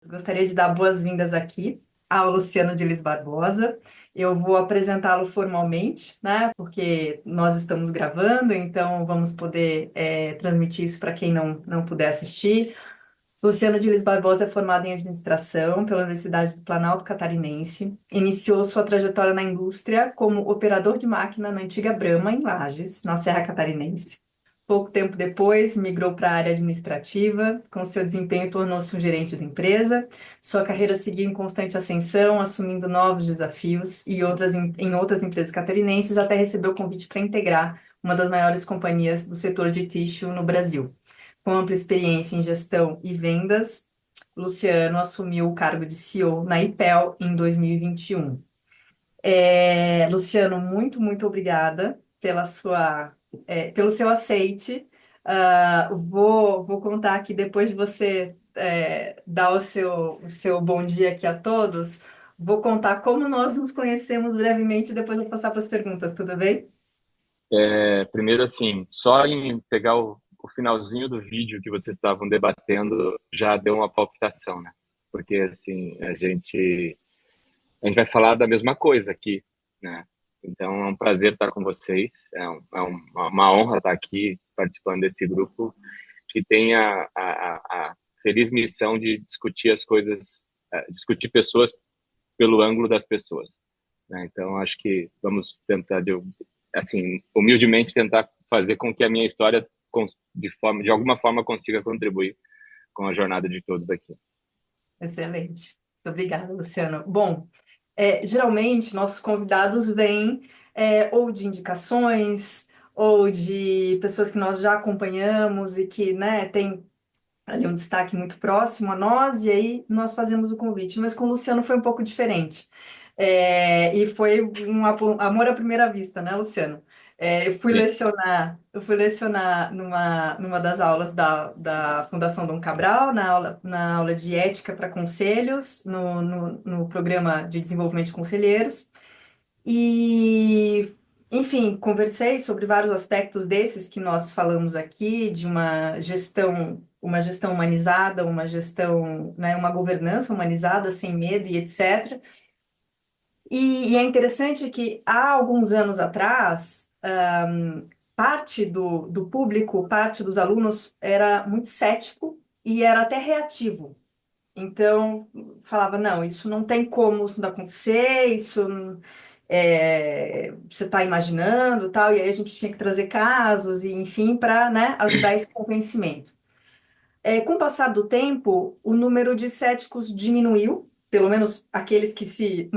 Gostaria de dar boas-vindas aqui ao Luciano de Lis Barbosa. Eu vou apresentá-lo formalmente, né? Porque nós estamos gravando, então vamos poder transmitir isso para quem não puder assistir. Luciano de Lis Barbosa é formado em administração pela Universidade do Planalto Catarinense. Iniciou sua trajetória na indústria como operador de máquina na antiga Brahma, em Lages, na Serra Catarinense. Pouco tempo depois, migrou para a área administrativa. Com seu desempenho, tornou-se um gerente da empresa. Sua carreira seguiu em constante ascensão, assumindo novos desafios em outras empresas catarinenses, até receber o convite para integrar uma das maiores companhias do setor de tixo no Brasil. Com ampla experiência em gestão e vendas, Luciano assumiu o cargo de CEO na IPEL em 2021. Luciano, muito obrigada pelo seu aceite. Vou contar aqui, depois de você dar o seu bom dia aqui a todos, vou contar como nós nos conhecemos brevemente, depois vou passar para as perguntas, tudo bem? Primeiro, assim, só em pegar o finalzinho do vídeo que vocês estavam debatendo já deu uma palpitação, né? Porque, assim, a gente vai falar da mesma coisa aqui, né? Então, é um prazer estar com vocês, uma honra estar aqui participando desse grupo que tem a feliz missão de discutir as coisas, discutir pessoas pelo ângulo das pessoas, né? Então, acho que vamos tentar, assim, humildemente tentar fazer com que a minha história, de alguma forma, consiga contribuir com a jornada de todos aqui. Excelente. Muito obrigada, Luciano. Bom, geralmente nossos convidados vêm ou de indicações ou de pessoas que nós já acompanhamos e que, né, tem ali um destaque muito próximo a nós, e aí nós fazemos o convite. Mas com o Luciano foi um pouco diferente. E foi um amor à primeira vista, né, Luciano? Sim. Eu fui lecionar numa das aulas da Fundação Dom Cabral, na aula de ética para conselhos, no programa de desenvolvimento de conselheiros. E, enfim, conversei sobre vários aspectos desses que nós falamos aqui, de uma gestão humanizada, uma gestão, né, uma governança humanizada, sem medo e etc. E é interessante que há alguns anos atrás, parte do público, parte dos alunos era muito cético e era até reativo. Então, falava, não, isso não tem como isso não acontecer, você está imaginando, tal, e aí a gente tinha que trazer casos, e enfim, para, né, ajudar esse convencimento. Com o passar do tempo, o número de céticos diminuiu, pelo menos aqueles que se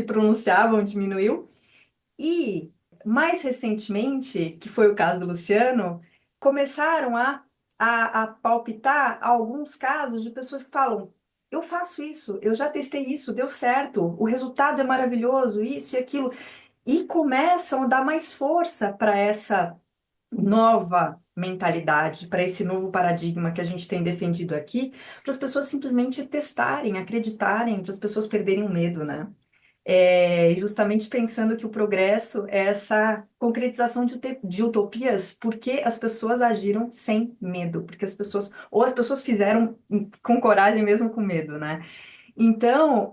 pronunciavam diminuiu, e mais recentemente, que foi o caso do Luciano, começaram a palpitar alguns casos de pessoas que falam: eu faço isso, eu já testei isso, deu certo, o resultado é maravilhoso, isso e aquilo, e começam a dar mais força para essa nova mentalidade, para esse novo paradigma que a gente tem defendido aqui, para as pessoas simplesmente testarem, acreditarem, para as pessoas perderem o medo, né? E justamente pensando que o progresso é essa concretização de utopias, porque as pessoas agiram sem medo, porque as pessoas fizeram com coragem mesmo com medo, né? Então,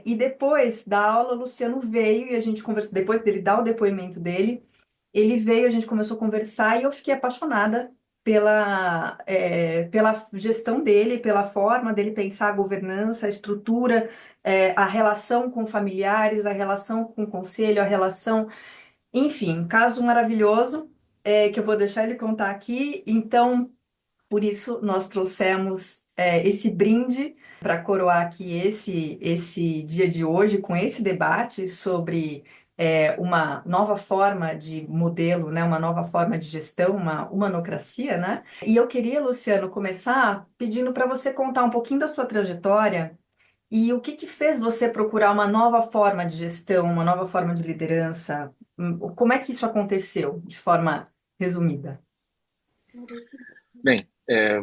e depois da aula, o Luciano veio e a gente conversou, depois dele dar o depoimento dele, ele veio, a gente começou a conversar e eu fiquei apaixonada pela gestão dele, pela forma dele pensar a governança, a estrutura, a relação com familiares, a relação com o conselho, a relação, enfim, um caso maravilhoso, que eu vou deixar ele contar aqui. Então, por isso, nós trouxemos esse brinde para coroar aqui esse dia de hoje, com esse debate sobre uma nova forma de modelo, né, uma nova forma de gestão, uma humanocracia, né? E eu queria, Luciano, começar pedindo para você contar um pouquinho da sua trajetória e o que fez você procurar uma nova forma de gestão, uma nova forma de liderança. Como é que isso aconteceu, de forma resumida? Bem,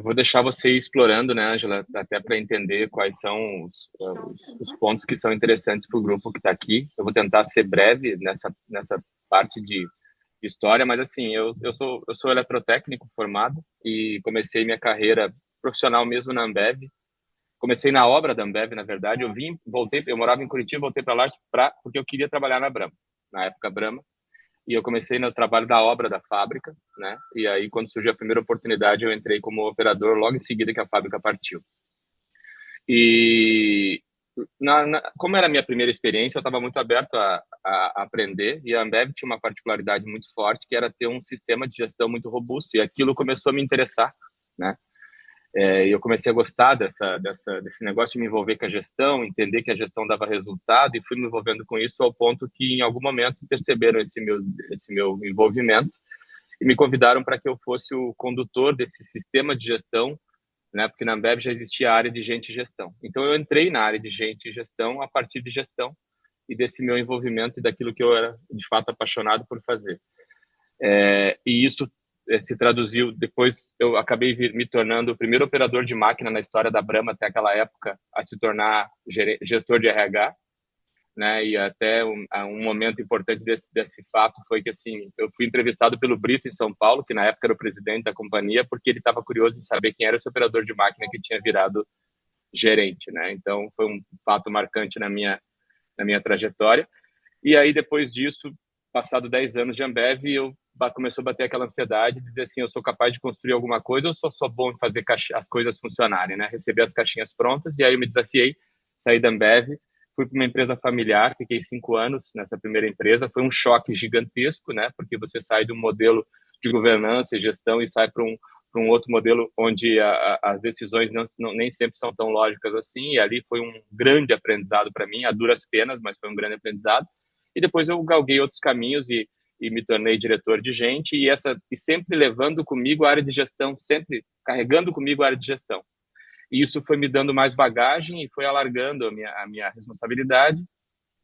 vou deixar você ir explorando, né, Angela, até para entender quais são os pontos que são interessantes para o grupo que está aqui. Eu vou tentar ser breve nessa parte de história, mas assim, eu sou eletrotécnico formado e comecei minha carreira profissional mesmo na Ambev. comecei na obra da Ambev, na verdade. Eu vim, voltei, eu morava em Curitiba, voltei para lá porque eu queria trabalhar na Brahma, na época Brahma. E eu comecei no trabalho da obra da fábrica, né? E aí, quando surgiu a primeira oportunidade, eu entrei como operador logo em seguida que a fábrica partiu. E como era a minha primeira experiência, eu estava muito aberto a aprender, e a Ambev tinha uma particularidade muito forte, que era ter um sistema de gestão muito robusto, e aquilo começou a me interessar, né? E eu comecei a gostar desse negócio de me envolver com a gestão, entender que a gestão dava resultado, e fui me envolvendo com isso ao ponto que, em algum momento, perceberam esse meu envolvimento e me convidaram para que eu fosse o condutor desse sistema de gestão, né? Porque na Ambev já existia a área de gente e gestão. Então, eu entrei na área de gente e gestão a partir de gestão e desse meu envolvimento e daquilo que eu era, de fato, apaixonado por fazer. E isso se traduziu, depois eu acabei me tornando o primeiro operador de máquina na história da Brahma até aquela época a se tornar gestor de RH, né? E até um momento importante desse fato foi que, assim, eu fui entrevistado pelo Brito em São Paulo, que na época era o presidente da companhia, porque ele estava curioso em saber quem era esse operador de máquina que tinha virado gerente, né? Então foi um fato marcante na minha trajetória. E aí, depois disso, passado 10 anos de Ambev, eu começou a bater aquela ansiedade, dizer assim, eu sou capaz de construir alguma coisa, ou sou só bom em fazer as coisas funcionarem, né? Receber as caixinhas prontas, e aí eu me desafiei, saí da Ambev, fui para uma empresa familiar, fiquei 5 anos nessa primeira empresa, foi um choque gigantesco, né? Porque você sai de um modelo de governança e gestão e sai para um outro modelo onde as decisões nem sempre são tão lógicas assim, e ali foi um grande aprendizado para mim, a duras penas, mas foi um grande aprendizado. E depois eu galguei outros caminhos e me tornei diretor de gente e sempre levando comigo a área de gestão, sempre carregando comigo a área de gestão. E isso foi me dando mais bagagem e foi alargando a minha responsabilidade,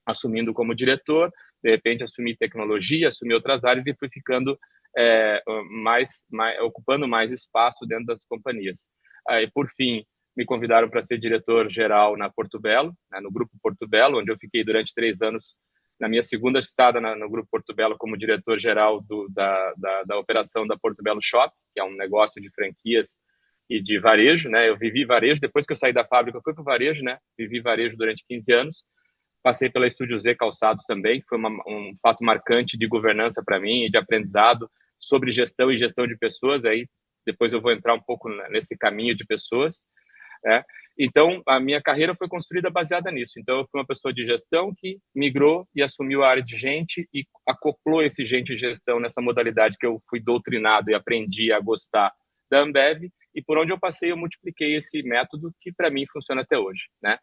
assumindo como diretor, de repente assumi tecnologia, assumi outras áreas e fui ficando ocupando mais espaço dentro das companhias. Aí, por fim, me convidaram para ser diretor geral na Porto Belo, né, no Grupo Porto Belo, onde eu fiquei durante 3 anos na minha segunda estada no Grupo Porto Belo como diretor-geral da operação da Porto Belo Shop, que é um negócio de franquias e de varejo, né? Eu vivi varejo, depois que eu saí da fábrica, eu fui para o varejo, né? Vivi varejo durante 15 anos. Passei pela Estúdio Z Calçados também, que foi um fato marcante de governança para mim e de aprendizado sobre gestão e gestão de pessoas. Aí depois eu vou entrar um pouco nesse caminho de pessoas, né? Então, a minha carreira foi construída baseada nisso. Então, eu fui uma pessoa de gestão que migrou e assumiu a área de gente e acoplou esse gente de gestão nessa modalidade que eu fui doutrinado e aprendi a gostar da Ambev. E por onde eu passei, eu multipliquei esse método que, para mim, funciona até hoje, né?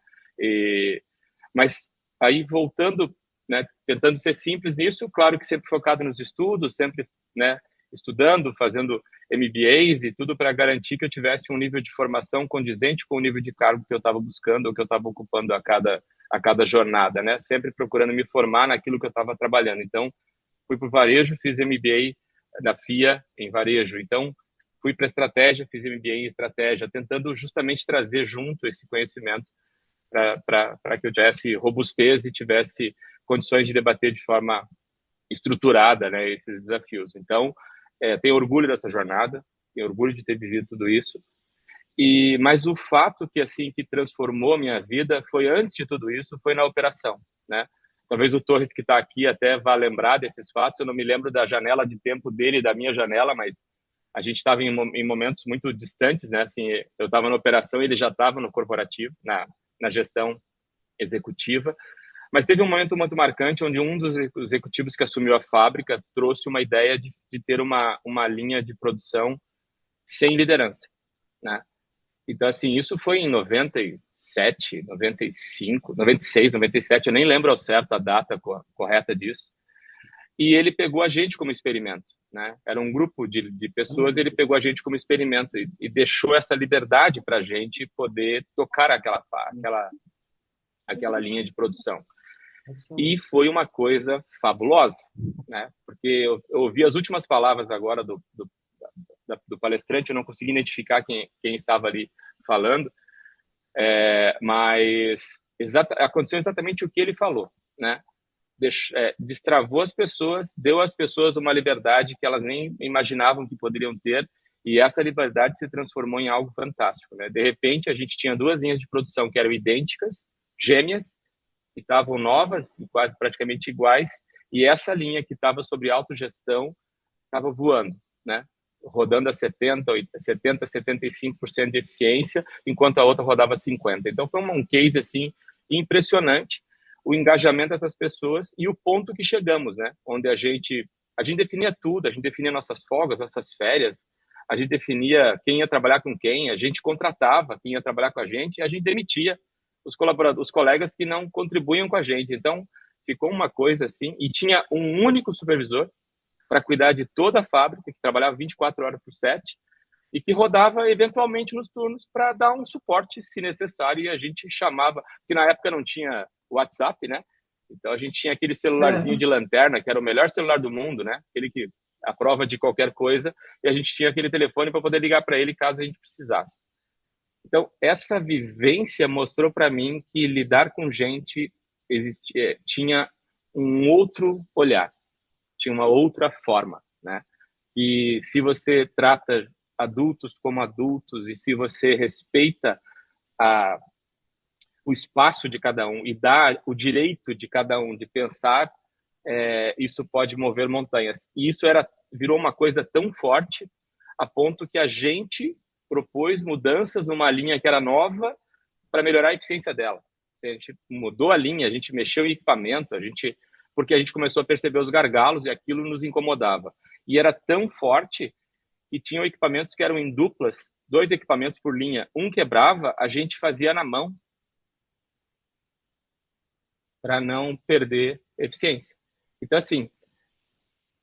Mas aí, voltando, né, tentando ser simples nisso, claro que sempre focado nos estudos, sempre, né, estudando, fazendo MBAs e tudo para garantir que eu tivesse um nível de formação condizente com o nível de cargo que eu estava buscando ou que eu estava ocupando a cada jornada, né? Sempre procurando me formar naquilo que eu estava trabalhando. Então, fui para o varejo, fiz MBA da FIA em varejo. Então, fui para estratégia, fiz MBA em estratégia, tentando justamente trazer junto esse conhecimento para que eu tivesse robustez e tivesse condições de debater de forma estruturada, né, esses desafios. Então, tenho orgulho dessa jornada, tenho orgulho de ter vivido tudo isso. Mas o fato que transformou a minha vida foi, antes de tudo isso, foi na operação, né? Talvez o Torres, que está aqui, até vá lembrar desses fatos. Eu não me lembro da janela de tempo dele e da minha janela, mas a gente estava em momentos muito distantes, né? Assim, eu estava na operação e ele já estava no corporativo, na gestão executiva. Mas teve um momento muito marcante onde um dos executivos que assumiu a fábrica trouxe uma ideia de ter uma linha de produção sem liderança, né? Então, assim, isso foi em 97, 95, 96, 97, eu nem lembro ao certo a data correta disso. E ele pegou a gente como experimento, né? Era um grupo de pessoas, ele pegou a gente como experimento e deixou essa liberdade para a gente poder tocar aquela linha de produção. E foi uma coisa fabulosa, né? Porque eu ouvi as últimas palavras agora do palestrante, eu não consegui identificar quem estava ali falando, mas aconteceu exatamente o que ele falou, né? Destravou as pessoas, deu às pessoas uma liberdade que elas nem imaginavam que poderiam ter E essa liberdade se transformou em algo fantástico, né? De repente, a gente tinha duas linhas de produção que eram idênticas, gêmeas, que estavam novas e quase praticamente iguais, e essa linha que estava sobre autogestão estava voando, né? Rodando a 75% de eficiência, enquanto a outra rodava 50%. Então, foi um case assim impressionante, o engajamento dessas pessoas e o ponto que chegamos, né? Onde a gente definia tudo, a gente definia nossas folgas, nossas férias, a gente definia quem ia trabalhar com quem, a gente contratava quem ia trabalhar com a gente e a gente demitia os colaboradores, os colegas que não contribuíam com a gente. Então, ficou uma coisa assim, e tinha um único supervisor para cuidar de toda a fábrica, que trabalhava 24 horas por 7, e que rodava eventualmente nos turnos para dar um suporte se necessário, e a gente chamava, que na época não tinha WhatsApp, né? Então a gente tinha aquele celularzinho de lanterna, que era o melhor celular do mundo, né? Aquele que a prova de qualquer coisa, e a gente tinha aquele telefone para poder ligar para ele caso a gente precisasse. Então, essa vivência mostrou para mim que lidar com gente tinha um outro olhar, tinha uma outra forma, né? E se você trata adultos como adultos e se você respeita a, o espaço de cada um e dá o direito de cada um de pensar, isso pode mover montanhas. E isso virou uma coisa tão forte a ponto que a gente propôs mudanças numa linha que era nova para melhorar a eficiência dela. A gente mudou a linha, a gente mexeu em equipamento, porque a gente começou a perceber os gargalos e aquilo nos incomodava. E era tão forte que tinham equipamentos que eram em duplas, 2 equipamentos por linha, um quebrava, a gente fazia na mão para não perder eficiência. Então, assim,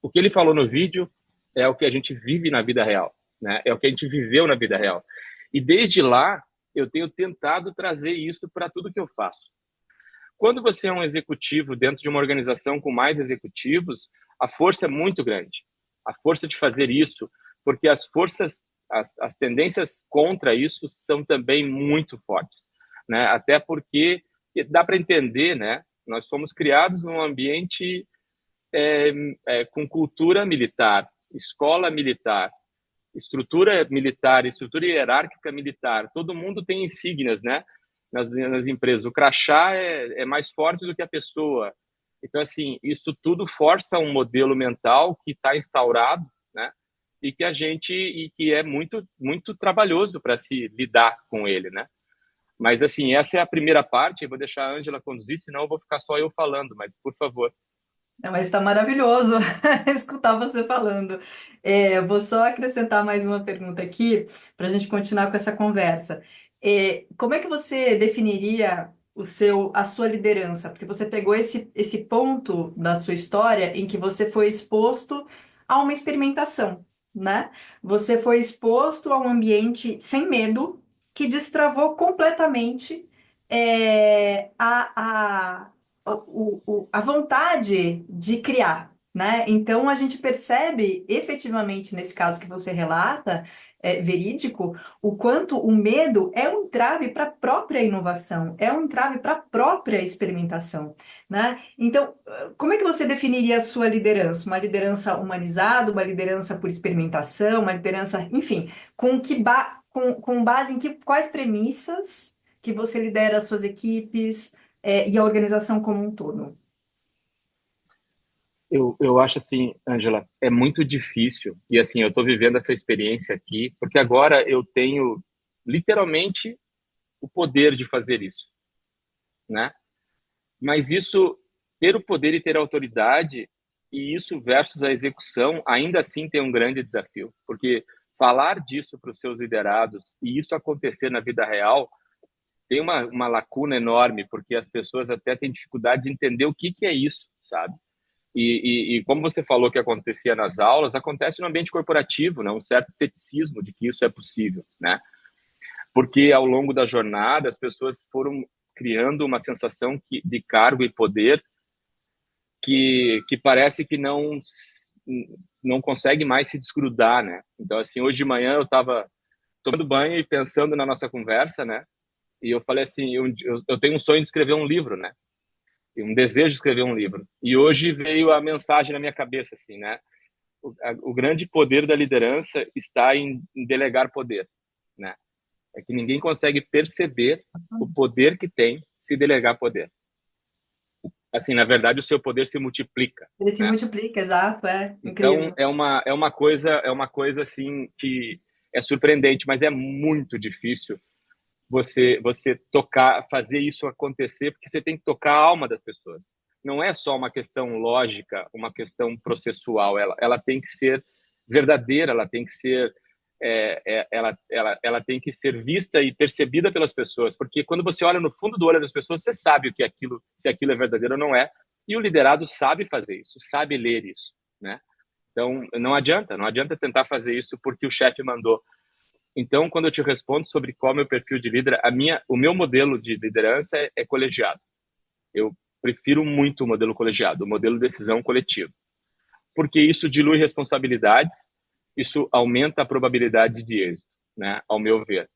o que ele falou no vídeo é o que a gente vive na vida real, né? É o que a gente viveu na vida real. E desde lá, eu tenho tentado trazer isso para tudo que eu faço. Quando você é um executivo dentro de uma organização com mais executivos, a força é muito grande. A força de fazer isso, porque as tendências contra isso são também muito fortes, né? Até porque dá para entender, né? Nós fomos criados num ambiente com cultura militar, escola militar, estrutura militar, estrutura hierárquica militar. Todo mundo tem insígnias, né? Nas empresas. O crachá é mais forte do que a pessoa. Então, assim, isso tudo força um modelo mental que está instaurado, né? E que é muito, muito trabalhoso para se lidar com ele, né? Mas, assim, essa é a primeira parte. Eu vou deixar a Ângela conduzir, senão eu vou ficar só eu falando. Mas, por favor. Não, mas está maravilhoso escutar você falando. Vou só acrescentar mais uma pergunta aqui para a gente continuar com essa conversa. Como é que você definiria a sua liderança? Porque você pegou esse ponto da sua história em que você foi exposto a uma experimentação, né? Você foi exposto a um ambiente sem medo que destravou completamente a vontade de criar, né? Então a gente percebe efetivamente nesse caso que você relata, verídico, o quanto o medo é um entrave para a própria inovação, é um entrave para a própria experimentação, né? Então, como é que você definiria a sua liderança? Uma liderança humanizada, uma liderança por experimentação, uma liderança, enfim, com base em quais premissas que você lidera as suas equipes? E a organização como um todo. Eu acho assim, Angela, é muito difícil. E assim, eu estou vivendo essa experiência aqui, porque agora eu tenho literalmente o poder de fazer isso, né? Mas isso, ter o poder e ter autoridade, e isso versus a execução, ainda assim tem um grande desafio, porque falar disso para os seus liderados e isso acontecer na vida real tem uma lacuna enorme, porque as pessoas até têm dificuldade de entender o que é isso, sabe? E como você falou que acontecia nas aulas, acontece no ambiente corporativo, né? Um certo ceticismo de que isso é possível, né? Porque ao longo da jornada as pessoas foram criando uma sensação de cargo e poder que parece que não consegue mais se desgrudar, né? Então assim, hoje de manhã eu estava tomando banho e pensando na nossa conversa, né? E eu falei assim, eu tenho um sonho de escrever um livro, né? Um desejo de escrever um livro. E hoje veio a mensagem na minha cabeça, assim, né? o grande poder da liderança está em delegar poder, né? É que ninguém consegue perceber o poder que tem se delegar poder. Assim, na verdade, o seu poder se multiplica, Ele se né? multiplica, exato, é Então, incrível. é uma coisa assim que é surpreendente, mas é muito difícil você tocar, fazer isso acontecer, porque você tem que tocar a alma das pessoas. Não é só uma questão lógica, uma questão processual. Ela tem que ser verdadeira, ela tem que ser ela tem que ser vista e percebida pelas pessoas, porque quando você olha no fundo do olho das pessoas, você sabe o que aquilo, se aquilo é verdadeiro ou não é, e o liderado sabe fazer isso, sabe ler isso, né? Então, não adianta tentar fazer isso porque o chefe mandou. Então, quando eu te respondo sobre qual é o meu perfil de líder, o meu modelo de liderança é colegiado. Eu prefiro muito o modelo colegiado, o modelo de decisão coletiva, porque isso dilui responsabilidades, isso aumenta a probabilidade de êxito, né? Ao meu ver.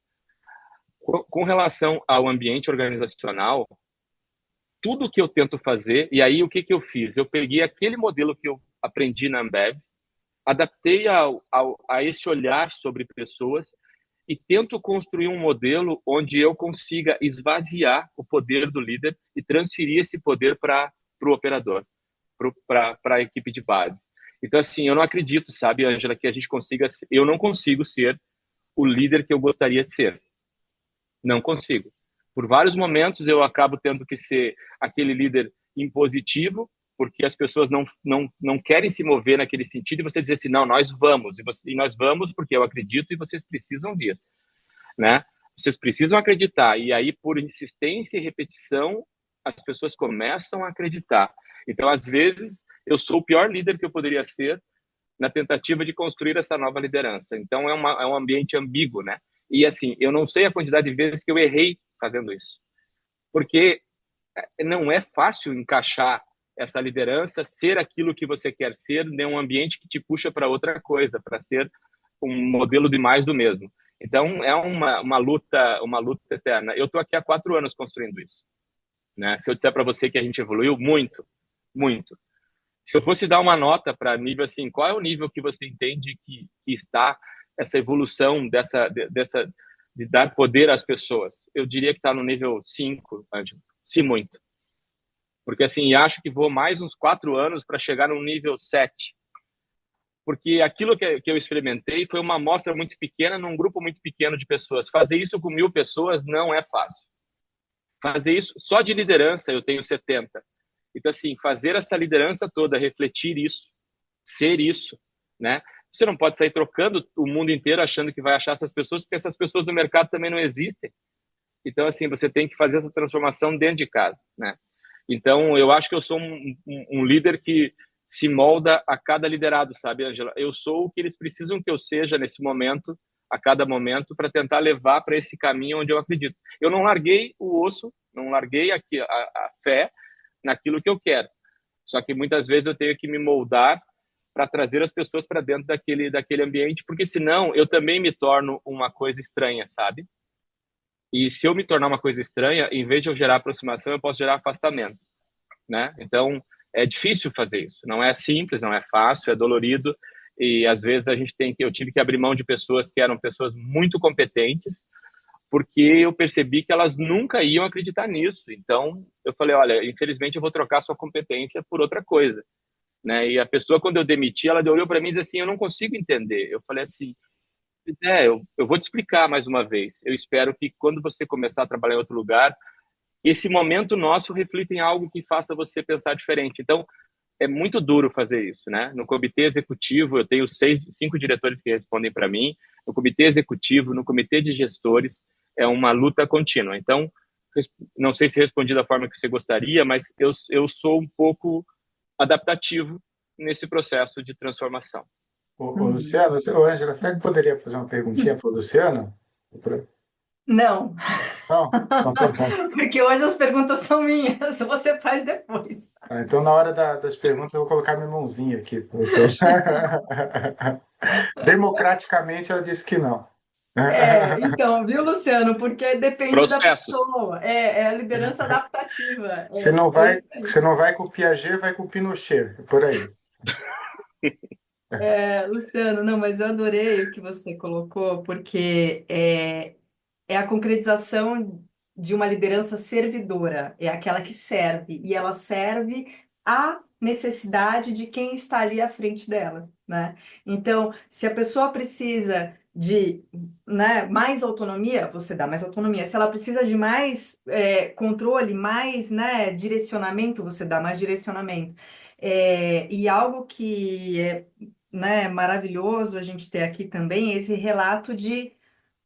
Com relação ao ambiente organizacional, tudo que eu tento fazer, e aí o que eu fiz? Eu peguei aquele modelo que eu aprendi na Ambev, adaptei a esse olhar sobre pessoas e tento construir um modelo onde eu consiga esvaziar o poder do líder e transferir esse poder para o operador, para a equipe de base. Então, assim, eu não acredito, sabe, Ângela, que a gente consiga. Eu não consigo ser o líder que eu gostaria de ser. Não consigo. Por vários momentos eu acabo tendo que ser aquele líder impositivo, porque as pessoas não querem se mover naquele sentido, e você dizer assim, não, nós vamos, e nós vamos porque eu acredito e vocês precisam vir, né? Vocês precisam acreditar, e aí por insistência e repetição, as pessoas começam a acreditar. Então, às vezes, eu sou o pior líder que eu poderia ser na tentativa de construir essa nova liderança. Então, é um ambiente ambíguo, né? E, assim, eu não sei a quantidade de vezes que eu errei fazendo isso. Porque não é fácil encaixar essa liderança, ser aquilo que você quer ser, em um ambiente que te puxa para outra coisa, para ser um modelo de mais do mesmo. Então, é uma luta eterna. Eu estou aqui há 4 anos construindo isso, né? Se eu disser para você que a gente evoluiu muito, muito. Se eu fosse dar uma nota para nível assim, qual é o nível que você entende que está essa evolução dessa de dar poder às pessoas? Eu diria que está no nível 5, se muito. Porque assim, acho que vou mais uns 4 anos para chegar no nível 7. Porque aquilo que eu experimentei foi uma amostra muito pequena, num grupo muito pequeno de pessoas. Fazer isso com 1.000 pessoas não é fácil. Fazer isso só de liderança eu tenho 70. Então, assim, fazer essa liderança toda, refletir isso, ser isso, né? Você não pode sair trocando o mundo inteiro achando que vai achar essas pessoas, porque essas pessoas no mercado também não existem. Então, assim, você tem que fazer essa transformação dentro de casa, né? Então, eu acho que eu sou um líder que se molda a cada liderado, sabe, Angela? Eu sou o que eles precisam que eu seja nesse momento, a cada momento, para tentar levar para esse caminho onde eu acredito. Eu não larguei o osso, não larguei aqui a fé naquilo que eu quero. Só que muitas vezes eu tenho que me moldar para trazer as pessoas para dentro daquele ambiente, porque senão eu também me torno uma coisa estranha, sabe? E se eu me tornar uma coisa estranha, em vez de eu gerar aproximação, eu posso gerar afastamento, né? Então, é difícil fazer isso. Não é simples, não é fácil, é dolorido. E às vezes eu tive que abrir mão de pessoas que eram pessoas muito competentes, porque eu percebi que elas nunca iam acreditar nisso. Então, eu falei, olha, infelizmente eu vou trocar sua competência por outra coisa, né? E a pessoa, quando eu demiti, ela olhou para mim e disse assim, eu não consigo entender. Eu falei assim, eu vou te explicar mais uma vez. Eu espero que quando você começar a trabalhar em outro lugar, esse momento nosso reflita em algo que faça você pensar diferente. Então, é muito duro fazer isso, né? No comitê executivo, eu tenho 5 diretores que respondem para mim. No comitê executivo, no comitê de gestores, é uma luta contínua. Então, não sei se respondi da forma que você gostaria, mas eu sou um pouco adaptativo nesse processo de transformação. Ô, Luciano, ô, Ângela, será que poderia fazer uma perguntinha para o Luciano? Não, Não? Então tá bom. porque hoje as perguntas são minhas, você faz depois. Então, na hora das perguntas, eu vou colocar minha mãozinha aqui para você. Democraticamente, ela disse que não. É, então, viu, Luciano? Porque depende da Processos. pessoa. É a liderança adaptativa. Se não É vai, isso aí. se não vai com o Piaget, vai com o Pinochet, por aí. Luciano, não, mas eu adorei o que você colocou, porque é a concretização de uma liderança servidora, é aquela que serve, e ela serve à necessidade de quem está ali à frente dela, né? Então, se a pessoa precisa de, né, mais autonomia, você dá mais autonomia. Se ela precisa de mais controle, mais, né, direcionamento, você dá mais direcionamento. E algo que é, né, maravilhoso a gente ter aqui também é esse relato de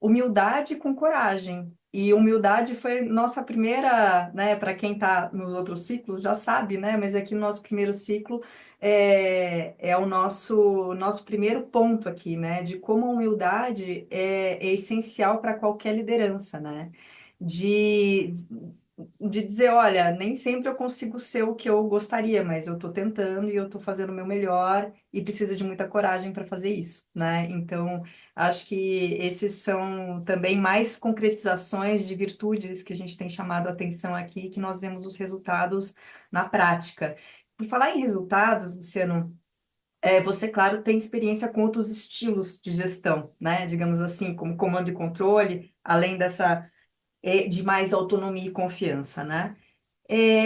humildade com coragem. E humildade foi nossa primeira, né, para quem está nos outros ciclos já sabe, né, mas aqui no nosso primeiro ciclo é o nosso primeiro ponto aqui, né, de como a humildade é essencial para qualquer liderança, né, de, de dizer, olha, nem sempre eu consigo ser o que eu gostaria, mas eu estou tentando e eu estou fazendo o meu melhor e precisa de muita coragem para fazer isso, né, então acho que esses são também mais concretizações de virtudes que a gente tem chamado a atenção aqui, que nós vemos os resultados na prática. Por falar em resultados, Luciano, você, claro, tem experiência com outros estilos de gestão, né? Digamos assim, como comando e controle, além dessa, de mais autonomia e confiança, né?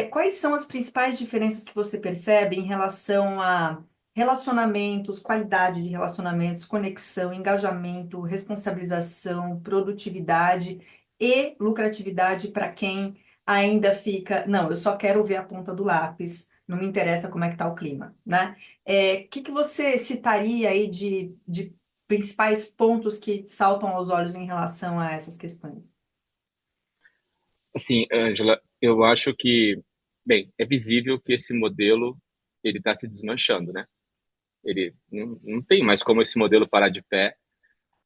Quais são as principais diferenças que você percebe em relação a relacionamentos, qualidade de relacionamentos, conexão, engajamento, responsabilização, produtividade e lucratividade para quem ainda fica, não, eu só quero ver a ponta do lápis, não me interessa como é que está o clima, né? O que que você citaria aí de principais pontos que saltam aos olhos em relação a essas questões? Assim, Ângela, eu acho que, bem, é visível que esse modelo ele está se desmanchando, né? Ele não tem mais como esse modelo parar de pé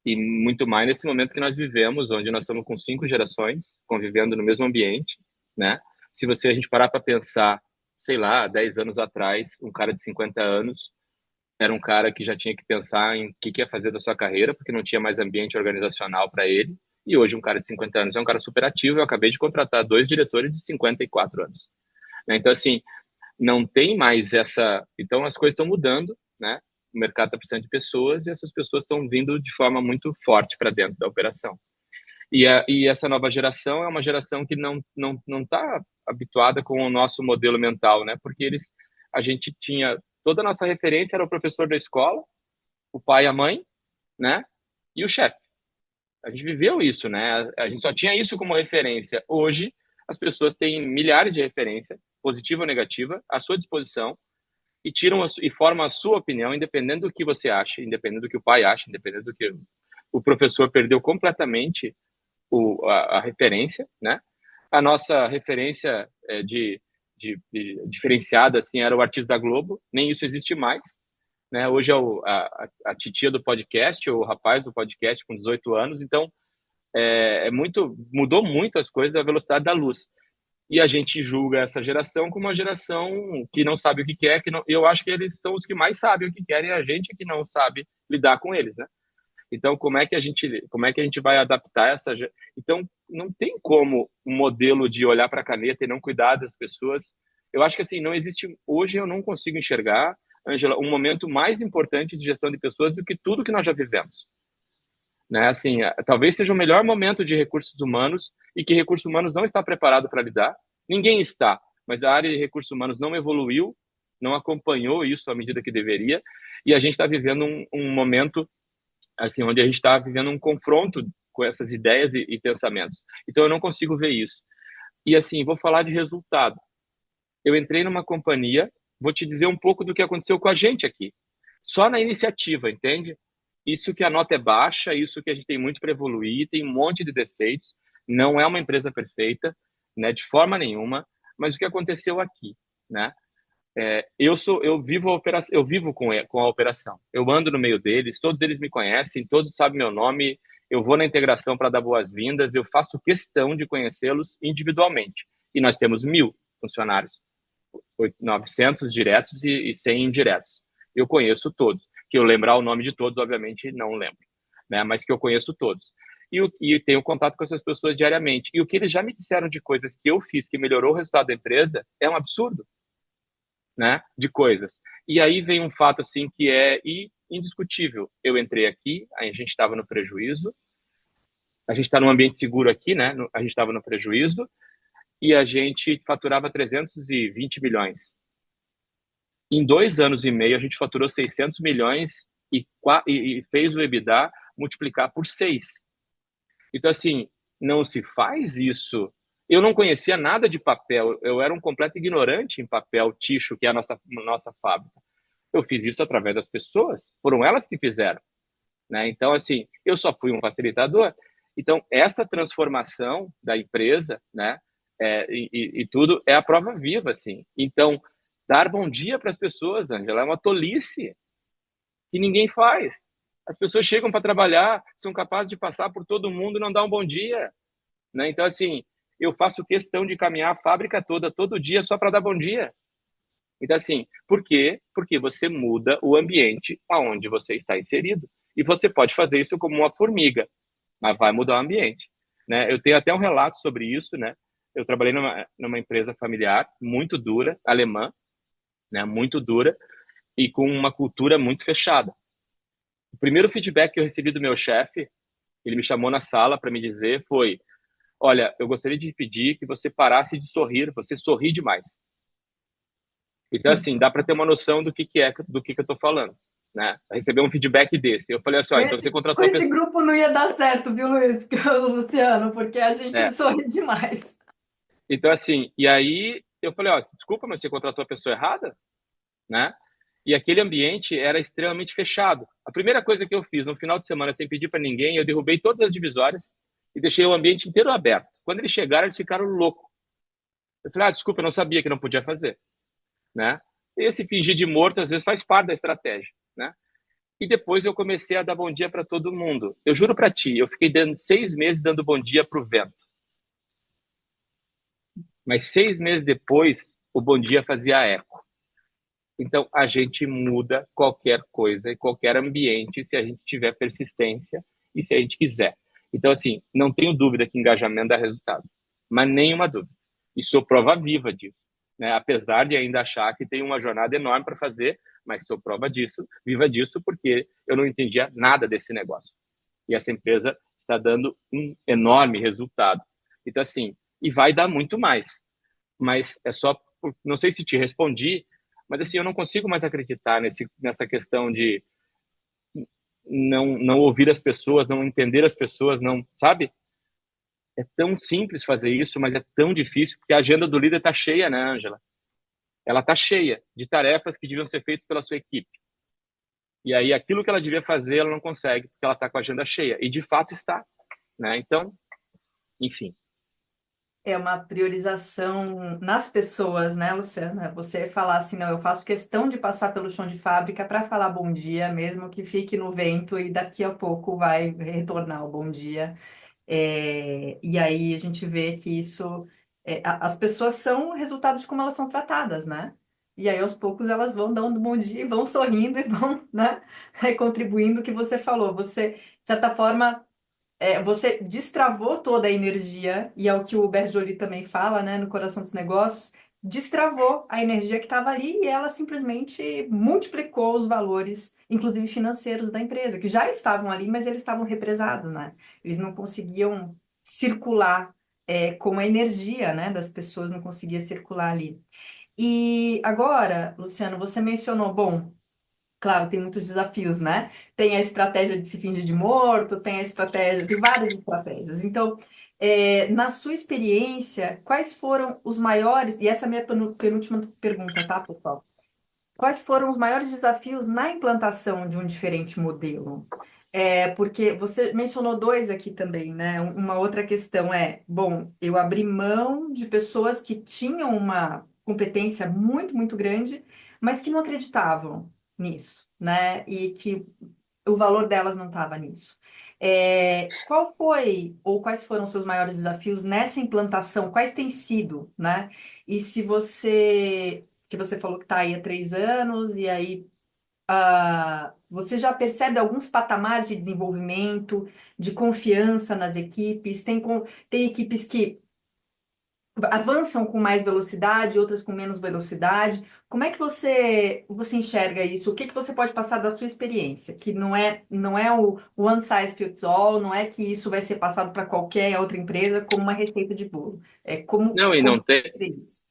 e muito mais nesse momento que nós vivemos, onde nós estamos com 5 gerações convivendo no mesmo ambiente, né? Se a gente parar para pensar, sei lá, 10 anos atrás, um cara de 50 anos era um cara que já tinha que pensar em o que ia fazer da sua carreira, porque não tinha mais ambiente organizacional para ele. E hoje um cara de 50 anos é um cara super ativo. Eu acabei de contratar 2 diretores de 54 anos, né? Então, assim, não tem mais essa. Então, as coisas estão mudando, né? O mercado está precisando de pessoas e essas pessoas estão vindo de forma muito forte para dentro da operação. E essa nova geração é uma geração que não está habituada com o nosso modelo mental, né? Porque a gente tinha toda a nossa referência era o professor da escola, o pai, a mãe, né? E o chefe. A gente viveu isso, né? A gente só tinha isso como referência. Hoje, as pessoas têm milhares de referências, positiva ou negativa, à sua disposição e e formam a sua opinião, independente do que você acha, independente do que o pai acha, independente do que o professor perdeu completamente a referência, né? A nossa referência de diferenciada assim era o artista da Globo, nem isso existe mais, né? Hoje é a titia do podcast, ou o rapaz do podcast com 18 anos, então mudou muito as coisas à velocidade da luz. E a gente julga essa geração como uma geração que não sabe o que quer, eu acho que eles são os que mais sabem o que querem, e a gente que não sabe lidar com eles, né? Então, como é que a gente vai adaptar Então, não tem como um modelo de olhar para a caneta e não cuidar das pessoas. Eu acho que assim, não existe, hoje eu não consigo enxergar, Ângela, um momento mais importante de gestão de pessoas do que tudo que nós já vivemos, né? Assim, talvez seja o melhor momento de recursos humanos e que recursos humanos não está preparado para lidar. Ninguém está, mas a área de recursos humanos não evoluiu, não acompanhou isso à medida que deveria, e a gente está vivendo um momento assim, onde a gente está vivendo um confronto com essas ideias e pensamentos. Então, eu não consigo ver isso. E assim, vou falar de resultado. Eu entrei numa companhia, vou te dizer um pouco do que aconteceu com a gente aqui. Só na iniciativa, entende? Isso que a nota é baixa, isso que a gente tem muito para evoluir, tem um monte de defeitos, não é uma empresa perfeita, né, de forma nenhuma, mas o que aconteceu aqui, né? Eu vivo a operação, eu vivo com a operação. Eu ando no meio deles, todos eles me conhecem, todos sabem meu nome. Eu vou na integração para dar boas-vindas. Eu faço questão de conhecê-los individualmente. E nós temos 1.000 funcionários, 900 diretos e 100 indiretos. Eu conheço todos. Que eu lembrar o nome de todos, obviamente, não lembro, né? Mas que eu conheço todos. E tenho contato com essas pessoas diariamente. E o que eles já me disseram de coisas que eu fiz que melhorou o resultado da empresa é um absurdo, né, de coisas. E aí vem um fato assim que indiscutível. Eu entrei aqui, a gente estava no prejuízo, a gente está num ambiente seguro aqui, né? A gente estava no prejuízo e a gente faturava 320 milhões. Em 2 anos e meio, a gente faturou 600 milhões e fez o EBITDA multiplicar por 6. Então, assim, não se faz isso. Eu não conhecia nada de papel, eu era um completo ignorante em papel ticho, que é a nossa fábrica. Eu fiz isso através das pessoas, foram elas que fizeram, né? Então, assim, eu só fui um facilitador. Então, essa transformação da empresa, né, e tudo, é a prova viva, assim. Então, dar bom dia para as pessoas, Angela, é uma tolice que ninguém faz. As pessoas chegam para trabalhar, são capazes de passar por todo mundo e não dar um bom dia, né? Então, assim, eu faço questão de caminhar a fábrica toda, todo dia, só para dar bom dia. Então, assim, por quê? Porque você muda o ambiente aonde você está inserido. E você pode fazer isso como uma formiga, mas vai mudar o ambiente, né? Eu tenho até um relato sobre isso, né? Eu trabalhei numa empresa familiar muito dura, alemã, né? Muito dura, e com uma cultura muito fechada. O primeiro feedback que eu recebi do meu chefe, ele me chamou na sala para me dizer foi: olha, eu gostaria de pedir que você parasse de sorrir, você sorri demais. Então, assim, dá para ter uma noção do que eu estou falando, né? Receber um feedback desse. Eu falei assim, ó, então você Com contratou a esse pessoa. grupo não ia dar certo, viu, Luiz? Luciano, porque a gente É. sorri demais. Então, assim, e aí eu falei, ó, desculpa, mas você contratou a pessoa errada, né? E aquele ambiente era extremamente fechado. A primeira coisa que eu fiz no final de semana, sem pedir para ninguém, eu derrubei todas as divisórias e deixei o ambiente inteiro aberto. Quando eles chegaram, eles ficaram loucos. Eu falei, desculpa, eu não sabia que não podia fazer, né? E esse fingir de morto, às vezes, faz parte da estratégia, né? E depois eu comecei a dar bom dia para todo mundo. Eu juro para ti, eu fiquei dando 6 meses dando bom dia para o vento. Mas 6 meses depois, o bom dia fazia eco. Então, a gente muda qualquer coisa e qualquer ambiente se a gente tiver persistência e se a gente quiser. Então, assim, não tenho dúvida que engajamento dá resultado, mas nenhuma dúvida. E sou prova viva disso, né? Apesar de ainda achar que tem uma jornada enorme para fazer, mas sou prova disso, viva disso, porque eu não entendia nada desse negócio. E essa empresa está dando um enorme resultado. Então, assim, e vai dar muito mais. Mas é só, não sei se te respondi, mas assim, eu não consigo mais acreditar nessa questão de não ouvir as pessoas, não entender as pessoas, não, sabe? É tão simples fazer isso, mas é tão difícil, porque a agenda do líder está cheia, né, Ângela? Ela está cheia de tarefas que deviam ser feitas pela sua equipe. E aí, aquilo que ela devia fazer, ela não consegue, porque ela está com a agenda cheia. E de fato está, né? Então, enfim. É uma priorização nas pessoas, né, Luciana? Você falar assim, não, eu faço questão de passar pelo chão de fábrica para falar bom dia, mesmo que fique no vento e daqui a pouco vai retornar o bom dia. E aí a gente vê que isso, as pessoas são resultado de como elas são tratadas, né? E aí aos poucos elas vão dando bom dia, e vão sorrindo e vão, né, contribuindo o que você falou. Você, de certa forma, você destravou toda a energia, e é o que o Berjoli também fala, né, no Coração dos Negócios, destravou a energia que estava ali e ela simplesmente multiplicou os valores, inclusive financeiros da empresa, que já estavam ali, mas eles estavam represados, né? Eles não conseguiam circular, como a energia, né, das pessoas não conseguia circular ali. E agora, Luciano, você mencionou, bom, claro, tem muitos desafios, né? Tem a estratégia de se fingir de morto, tem a estratégia, tem várias estratégias. Então, na sua experiência, quais foram os maiores, e essa é a minha penúltima pergunta, tá, pessoal? Quais foram os maiores desafios na implantação de um diferente modelo? Porque você mencionou dois aqui também, né? Uma outra questão é, bom, eu abri mão de pessoas que tinham uma competência muito, muito grande, mas que não acreditavam nisso, né? E que o valor delas não estava nisso. Qual foi ou quais foram os seus maiores desafios nessa implantação? Quais têm sido, né? E se você, que você falou que está aí há 3 anos, e aí você já percebe alguns patamares de desenvolvimento, de confiança nas equipes? Tem equipes que avançam com mais velocidade, outras com menos velocidade. Como é que você enxerga isso? O que que você pode passar da sua experiência? Que não é o one size fits all, não é que isso vai ser passado para qualquer outra empresa como uma receita de bolo. É como, Não, e como não você tem. vê isso?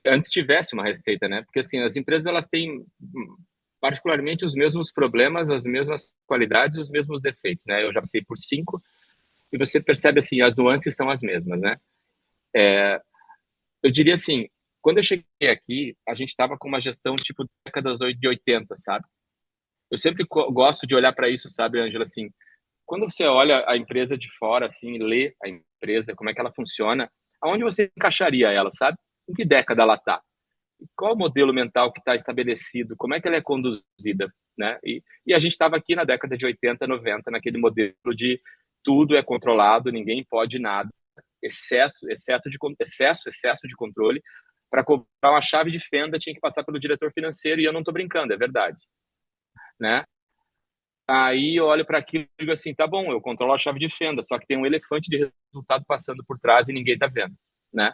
Antes tivesse uma receita, né? Porque assim, as empresas elas têm particularmente os mesmos problemas, as mesmas qualidades, os mesmos defeitos, né? Eu já passei por 5 e você percebe assim, as nuances são as mesmas, né? Eu diria assim, quando eu cheguei aqui, a gente estava com uma gestão tipo décadas de 80, sabe? Eu sempre gosto de olhar para isso, sabe, Ângela, assim, quando você olha a empresa de fora, assim, lê a empresa, como é que ela funciona, aonde você encaixaria ela, sabe? Em que década ela está? Qual o modelo mental que está estabelecido? Como é que ela é conduzida, né? E a gente estava aqui na década de 80, 90, naquele modelo de tudo é controlado, ninguém pode nada, excesso de controle. Para comprar uma chave de fenda tinha que passar pelo diretor financeiro e eu não estou brincando, é verdade, né? Aí eu olho para aquilo e digo assim, tá bom, eu controlo a chave de fenda, só que tem um elefante de resultado passando por trás e ninguém tá vendo, né?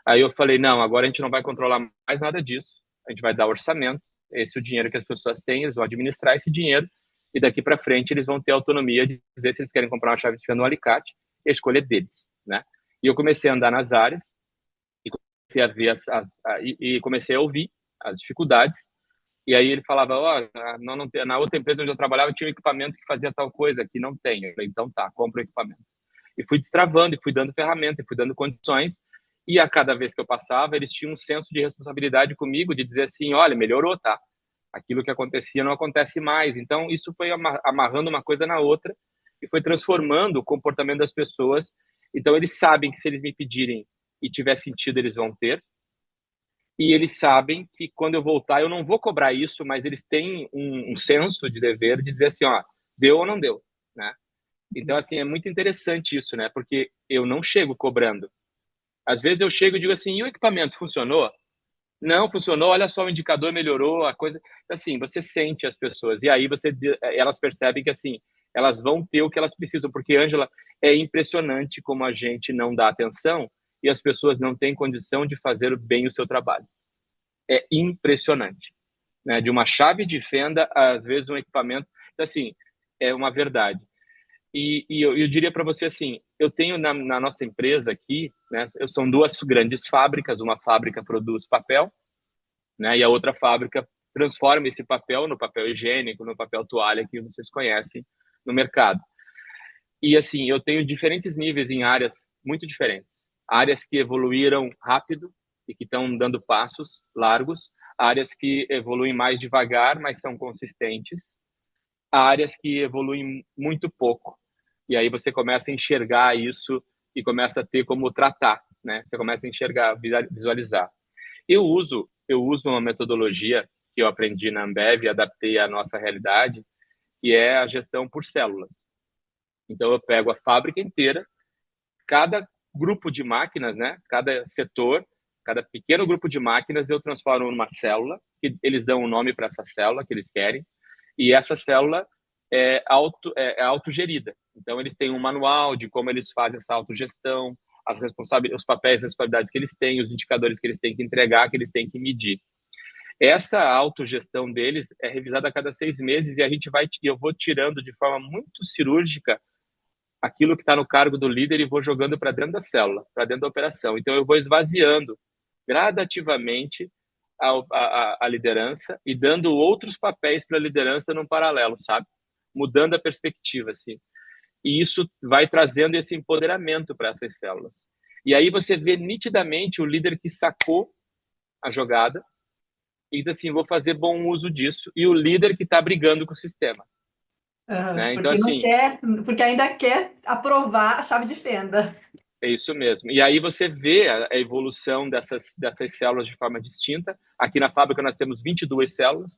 Aí eu falei, não, agora a gente não vai controlar mais nada disso, a gente vai dar orçamento, esse é o dinheiro que as pessoas têm, eles vão administrar esse dinheiro e daqui para frente eles vão ter autonomia de dizer se eles querem comprar uma chave de fenda ou um alicate, e a escolha é deles, né? E eu comecei a andar nas áreas e comecei a ver e comecei a ouvir as dificuldades. E aí ele falava, ó, na outra empresa onde eu trabalhava tinha um equipamento que fazia tal coisa, aqui não tem. Eu falei, então tá, compra o equipamento. E fui destravando, e fui dando ferramenta, e fui dando condições. E a cada vez que eu passava, eles tinham um senso de responsabilidade comigo, de dizer assim, olha, melhorou, tá? Aquilo que acontecia não acontece mais. Então, isso foi amarrando uma coisa na outra e foi transformando o comportamento das pessoas. Então, eles sabem que se eles me pedirem e tiver sentido, eles vão ter, e eles sabem que quando eu voltar eu não vou cobrar isso, mas eles têm um senso de dever de dizer assim, ó, deu ou não deu, né? Então, assim, é muito interessante isso, né? Porque eu não chego cobrando. Às vezes eu chego e digo assim, e o equipamento funcionou? Não, funcionou, olha só, o indicador melhorou, a coisa... Assim, você sente as pessoas, e aí elas percebem que, assim, elas vão ter o que elas precisam, porque, Ângela, é impressionante como a gente não dá atenção e as pessoas não têm condição de fazer bem o seu trabalho. É impressionante, né? De uma chave de fenda, às vezes um equipamento, então, assim, é uma verdade. E eu diria para você assim, eu tenho na nossa empresa aqui, né? São duas grandes fábricas, uma fábrica produz papel, né? E a outra fábrica transforma esse papel no papel higiênico, no papel toalha que vocês conhecem no mercado. E assim, eu tenho diferentes níveis em áreas muito diferentes. Áreas que evoluíram rápido e que estão dando passos largos, áreas que evoluem mais devagar, mas são consistentes, áreas que evoluem muito pouco. E aí você começa a enxergar isso e começa a ter como tratar, né? Você começa a enxergar, visualizar. Eu uso uma metodologia que eu aprendi na Ambev e adaptei à nossa realidade, que é a gestão por células. Então eu pego a fábrica inteira, cada grupo de máquinas, né? Cada setor, cada pequeno grupo de máquinas eu transformo numa célula, que eles dão um nome para essa célula que eles querem, e essa célula é autogerida. Então eles têm um manual de como eles fazem essa autogestão, os papéis, as responsabilidades que eles têm, os indicadores que eles têm que entregar, que eles têm que medir. Essa autogestão deles é revisada a cada 6 meses e eu vou tirando de forma muito cirúrgica aquilo que está no cargo do líder e vou jogando para dentro da célula, para dentro da operação. Então, eu vou esvaziando gradativamente a liderança e dando outros papéis para a liderança num paralelo, sabe? Mudando a perspectiva, assim. E isso vai trazendo esse empoderamento para essas células. E aí você vê nitidamente o líder que sacou a jogada e diz assim, vou fazer bom uso disso, e o líder que está brigando com o sistema. Aham, Né? Então, porque não assim, quer, porque ainda quer aprovar a chave de fenda. é isso mesmo. E aí você vê a evolução dessas células de forma distinta. Aqui na fábrica nós temos 22 células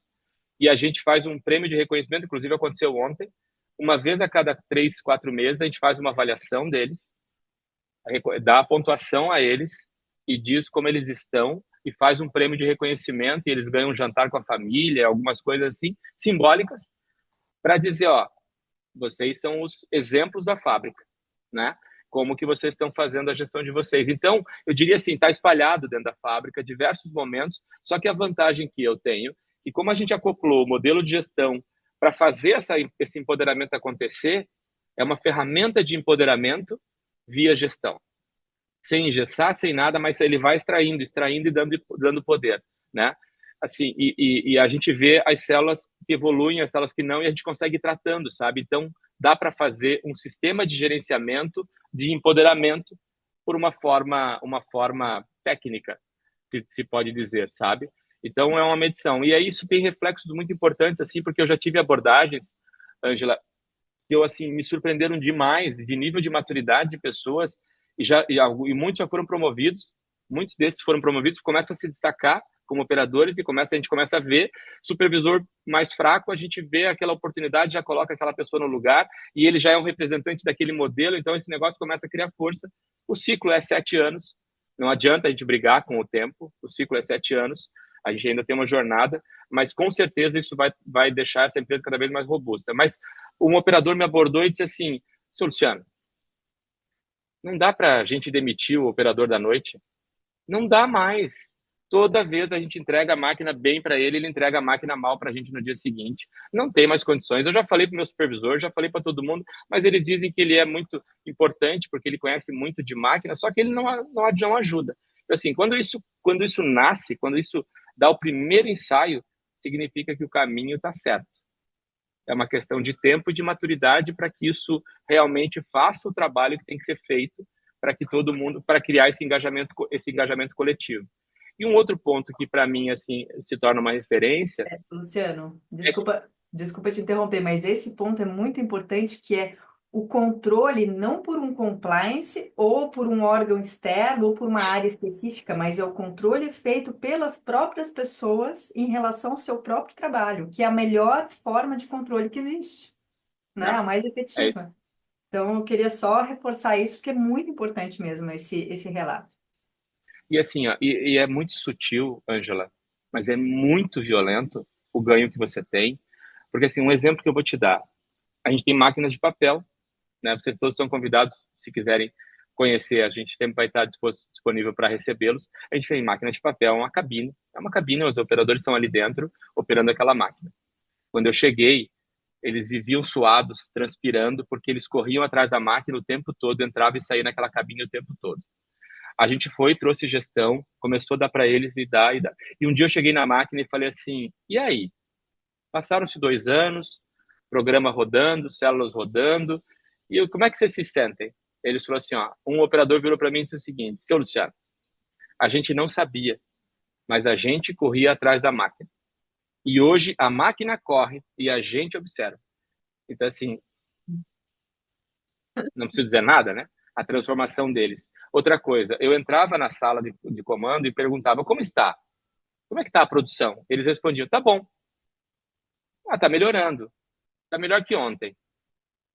e a gente faz um prêmio de reconhecimento, inclusive aconteceu ontem. Uma vez a cada 3, 4 meses a gente faz uma avaliação deles, dá a pontuação a eles e diz como eles estão e faz um prêmio de reconhecimento e eles ganham um jantar com a família, algumas coisas assim, simbólicas, para dizer, ó, vocês são os exemplos da fábrica, né? como que vocês estão fazendo a gestão de vocês. Então, eu diria assim, está espalhado dentro da fábrica, diversos momentos, só que a vantagem que eu tenho, que como a gente acoplou o modelo de gestão para fazer esse empoderamento acontecer, é uma ferramenta de empoderamento via gestão. Sem engessar, sem nada, mas ele vai extraindo e dando poder, né? Assim, e a gente vê as células que evoluem, as células que não, e a gente consegue ir tratando, sabe? Então, dá para fazer um sistema de gerenciamento, de empoderamento, por uma forma técnica, se pode dizer, sabe? Então, é uma medição. E aí isso tem reflexos muito importantes, assim, porque eu já tive abordagens, Ângela, que eu, assim, me surpreenderam demais, de nível de maturidade de pessoas, e muitos já foram promovidos, muitos desses foram promovidos, começam a se destacar como operadores, e a gente começa a ver supervisor mais fraco, a gente vê aquela oportunidade, já coloca aquela pessoa no lugar, e ele já é um representante daquele modelo, então esse negócio começa a criar força. O ciclo é 7 anos, não adianta a gente brigar com o tempo, o ciclo é 7 anos, a gente ainda tem uma jornada, mas com certeza isso vai deixar essa empresa cada vez mais robusta. Mas um operador me abordou e disse assim, seu Luciano, não dá para a gente demitir o operador da noite? Não dá mais. Toda vez a gente entrega a máquina bem para ele, ele entrega a máquina mal para a gente no dia seguinte. Não tem mais condições. Eu já falei para o meu supervisor, já falei para todo mundo, mas eles dizem que ele é muito importante porque ele conhece muito de máquina, só que ele não ajuda. Então, assim, quando isso nasce, quando isso dá o primeiro ensaio, significa que o caminho está certo. É uma questão de tempo e de maturidade para que isso realmente faça o trabalho que tem que ser feito para que todo mundo, para criar esse engajamento coletivo. E um outro ponto que para mim assim se torna uma referência Luciano, é que desculpa te interromper, mas esse ponto é muito importante, que é o controle não por um compliance ou por um órgão externo ou por uma área específica, mas é o controle feito pelas próprias pessoas em relação ao seu próprio trabalho, que é a melhor forma de controle que existe, né? não, A mais é isso. efetiva. Então, eu queria só reforçar isso, porque é muito importante mesmo esse relato. E assim, ó, e é muito sutil, Ângela, mas é muito violento o ganho que você tem, porque assim, um exemplo que eu vou te dar, a gente tem máquinas de papel, né? Vocês todos estão convidados, se quiserem conhecer, a gente sempre vai estar disponível para recebê-los. A gente tem máquina de papel, é uma cabine, os operadores estão ali dentro operando aquela máquina. Quando eu cheguei, eles viviam suados, transpirando, porque eles corriam atrás da máquina o tempo todo, entravam e saíam naquela cabine o tempo todo. A gente foi, trouxe gestão, começou a dar para eles e dar e dar. E um dia eu cheguei na máquina e falei assim: e aí? Passaram-se 2 anos, programa rodando, células rodando, e como é que vocês se sentem? Eles falaram assim: ó, um operador virou para mim e disse o seguinte: seu Luciano, a gente não sabia, mas a gente corria atrás da máquina. E hoje a máquina corre e a gente observa. Então, assim, não preciso dizer nada, né? A transformação deles. Outra coisa, eu entrava na sala de comando e perguntava: como está? Como é que está a produção? Eles respondiam: tá bom. Ah, tá melhorando. Tá melhor que ontem.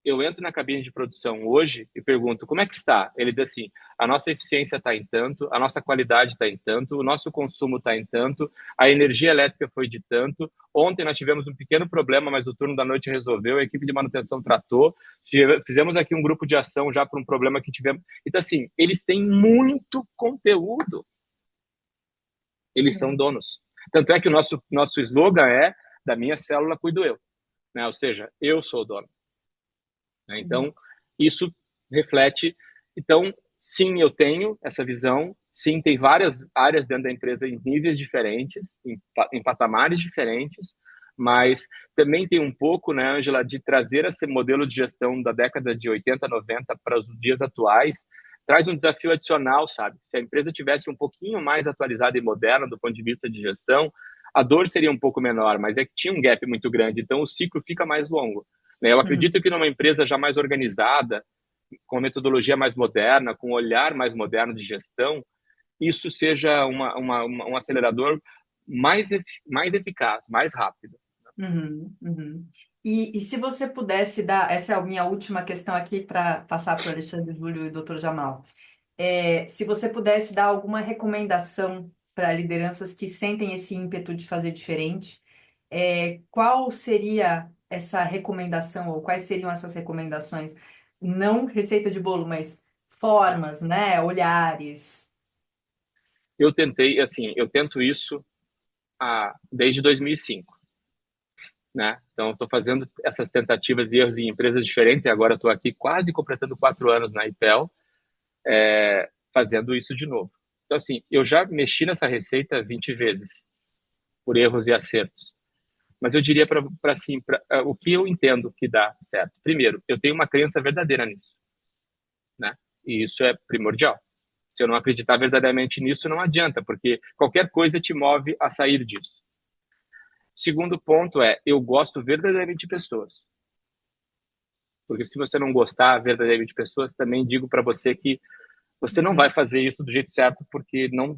Eu entro na cabine de produção hoje e pergunto: como é que está? Ele diz assim: a nossa eficiência está em tanto, a nossa qualidade está em tanto, o nosso consumo está em tanto, a energia elétrica foi de tanto. Ontem nós tivemos um pequeno problema, mas o turno da noite resolveu, a equipe de manutenção tratou. Fizemos aqui um grupo de ação já para um problema que tivemos. Então, assim, eles têm muito conteúdo, eles são donos. Tanto é que o nosso slogan é: da minha célula cuido eu, né? Ou seja, eu sou o dono, né? Então, isso reflete. Então, sim, eu tenho essa visão. Sim, tem várias áreas dentro da empresa em níveis diferentes, em patamares diferentes, mas também tem um pouco, né, Angela, de trazer esse modelo de gestão da década de 80, 90 para os dias atuais, traz um desafio adicional, sabe? Se a empresa tivesse um pouquinho mais atualizada e moderna do ponto de vista de gestão, a dor seria um pouco menor, mas é que tinha um gap muito grande, então o ciclo fica mais longo, né? Eu Uhum. acredito que numa empresa já mais organizada, com metodologia mais moderna, com um olhar mais moderno de gestão, isso seja um acelerador mais eficaz, mais rápido. Uhum, uhum. E se você pudesse dar, essa é a minha última questão aqui para passar para o Alexandre Júlio e o Dr. Jamal. Se você pudesse dar alguma recomendação para lideranças que sentem esse ímpeto de fazer diferente, qual seria essa recomendação, ou quais seriam essas recomendações? Não receita de bolo, mas formas, né? Olhares. Eu tentei, assim, eu tento isso desde 2005, né? Então, estou fazendo essas tentativas e erros em empresas diferentes e agora estou aqui quase completando 4 anos na IPEL, fazendo isso de novo. Então, assim, eu já mexi nessa receita 20 vezes, por erros e acertos. Mas eu diria para assim, o que eu entendo que dá certo. Primeiro, eu tenho uma crença verdadeira nisso, né? E isso é primordial. Se eu não acreditar verdadeiramente nisso, não adianta, porque qualquer coisa te move a sair disso. Segundo ponto eu gosto verdadeiramente de pessoas. Porque se você não gostar verdadeiramente de pessoas, também digo para você que você não vai Uhum, fazer isso do jeito certo, porque não,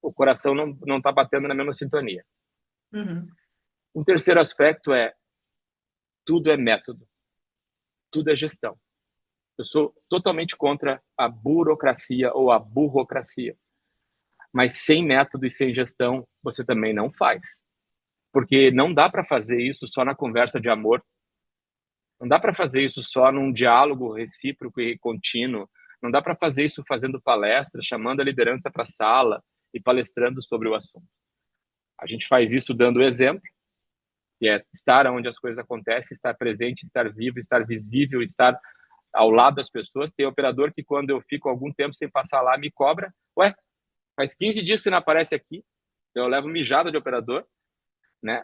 o coração não está batendo na mesma sintonia. uhum, Um terceiro aspecto tudo é método, tudo é gestão. Eu sou totalmente contra a burocracia ou a burocracia. Mas sem método e sem gestão, você também não faz. Porque não dá para fazer isso só na conversa de amor. Não dá para fazer isso só num diálogo recíproco e contínuo. Não dá para fazer isso fazendo palestra, chamando a liderança para a sala e palestrando sobre o assunto. A gente faz isso dando exemplo, que é estar onde as coisas acontecem, estar presente, estar vivo, estar visível, estar ao lado das pessoas. Tem operador que, quando eu fico algum tempo sem passar lá, me cobra. Ué, faz 15 dias que você não aparece aqui. Eu levo mijada de operador, né?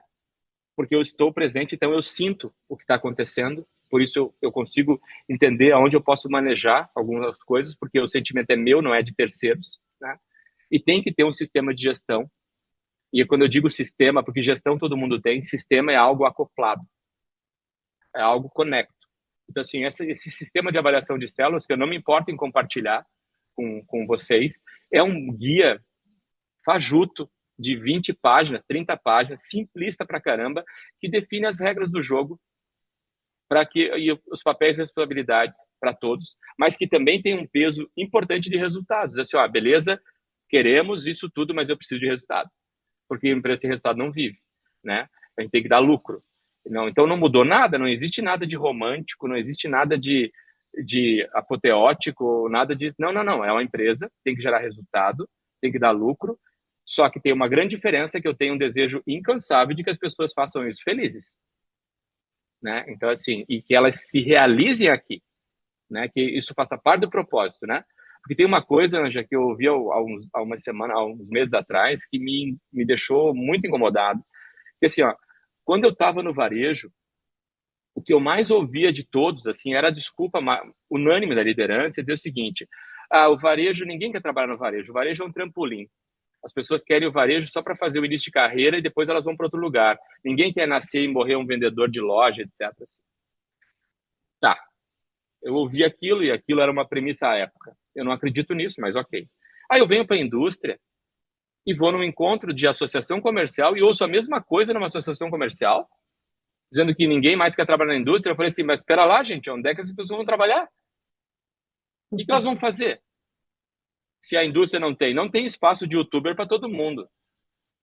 Porque eu estou presente, então eu sinto o que está acontecendo. Por isso eu consigo entender aonde eu posso manejar algumas coisas, porque o sentimento é meu, não é de terceiros, né? E tem que ter um sistema de gestão. E quando eu digo sistema, porque gestão todo mundo tem, sistema é algo acoplado, é algo conecto. Então, assim, esse sistema de avaliação de células, que eu não me importo em compartilhar com vocês, é um guia fajuto de 20 páginas, 30 páginas, simplista pra caramba, que define as regras do jogo para que e os papéis e responsabilidades para todos, mas que também tem um peso importante de resultados. Assim, ó, beleza, queremos isso tudo, mas eu preciso de resultado, porque a empresa sem resultado não vive, né? A gente tem que dar lucro. Não, então não mudou nada, não existe nada de romântico, não existe nada de apoteótico, nada disso. Não, não, não. É uma empresa, tem que gerar resultado, tem que dar lucro. Só que tem uma grande diferença que eu tenho um desejo incansável de que as pessoas façam isso felizes, né? Então, assim, e que elas se realizem aqui, né? Que isso faça parte do propósito, né? Porque tem uma coisa, Anja, que eu ouvi há uma semana, há uns meses atrás, que me deixou muito incomodado. Que assim, ó, quando eu estava no varejo, o que eu mais ouvia de todos, assim, era a desculpa unânime da liderança, dizer o seguinte: o varejo, ninguém quer trabalhar no varejo, o varejo é um trampolim. As pessoas querem o varejo só para fazer o início de carreira e depois elas vão para outro lugar. Ninguém quer nascer e morrer um vendedor de loja, etc. Tá, eu ouvi aquilo e aquilo era uma premissa à época. Eu não acredito nisso, mas ok. Aí eu venho para a indústria e vou num encontro de associação comercial e ouço a mesma coisa numa associação comercial, dizendo que ninguém mais quer trabalhar na indústria. Eu falei assim, mas espera lá, gente, onde é que as pessoas vão trabalhar? O que elas vão fazer? Se a indústria não tem espaço de youtuber para todo mundo,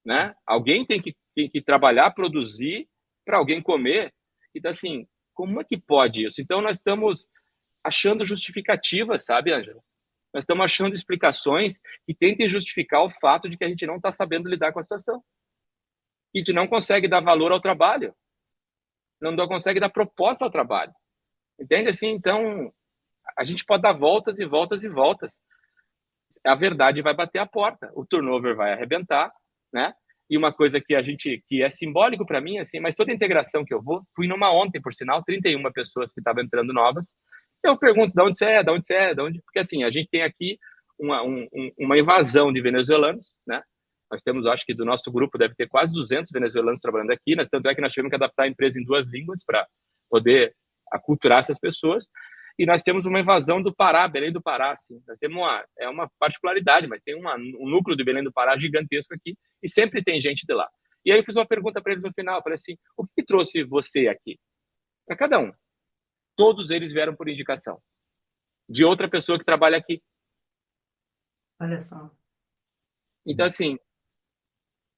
né? Alguém tem que trabalhar, produzir para alguém comer. Então, assim, como é que pode isso? Então, nós estamos achando justificativas, sabe, Ângela? Nós estamos achando explicações que tentem justificar o fato de que a gente não está sabendo lidar com a situação. Que a gente não consegue dar valor ao trabalho, não consegue dar proposta ao trabalho. Entende? Assim, então, a gente pode dar voltas e voltas e voltas. A verdade vai bater a porta, o turnover vai arrebentar, né? E uma coisa que é simbólico para mim, assim, mas toda integração que eu vou, fui numa ontem, por sinal, 31 pessoas que estavam entrando novas. Eu pergunto de onde você é, de onde você é, de onde, porque assim, a gente tem aqui uma invasão de venezuelanos, né? Nós temos, acho que do nosso grupo deve ter quase 200 venezuelanos trabalhando aqui, né? Tanto é que nós tivemos que adaptar a empresa em 2 línguas para poder aculturar essas pessoas. E nós temos uma invasão do Pará, Belém do Pará, assim. Nós temos é uma particularidade, mas tem um núcleo de Belém do Pará gigantesco aqui e sempre tem gente de lá. E aí eu fiz uma pergunta para eles no final, eu falei assim, o que trouxe você aqui? Para cada um. Todos eles vieram por indicação de outra pessoa que trabalha aqui. olha só. Então, assim,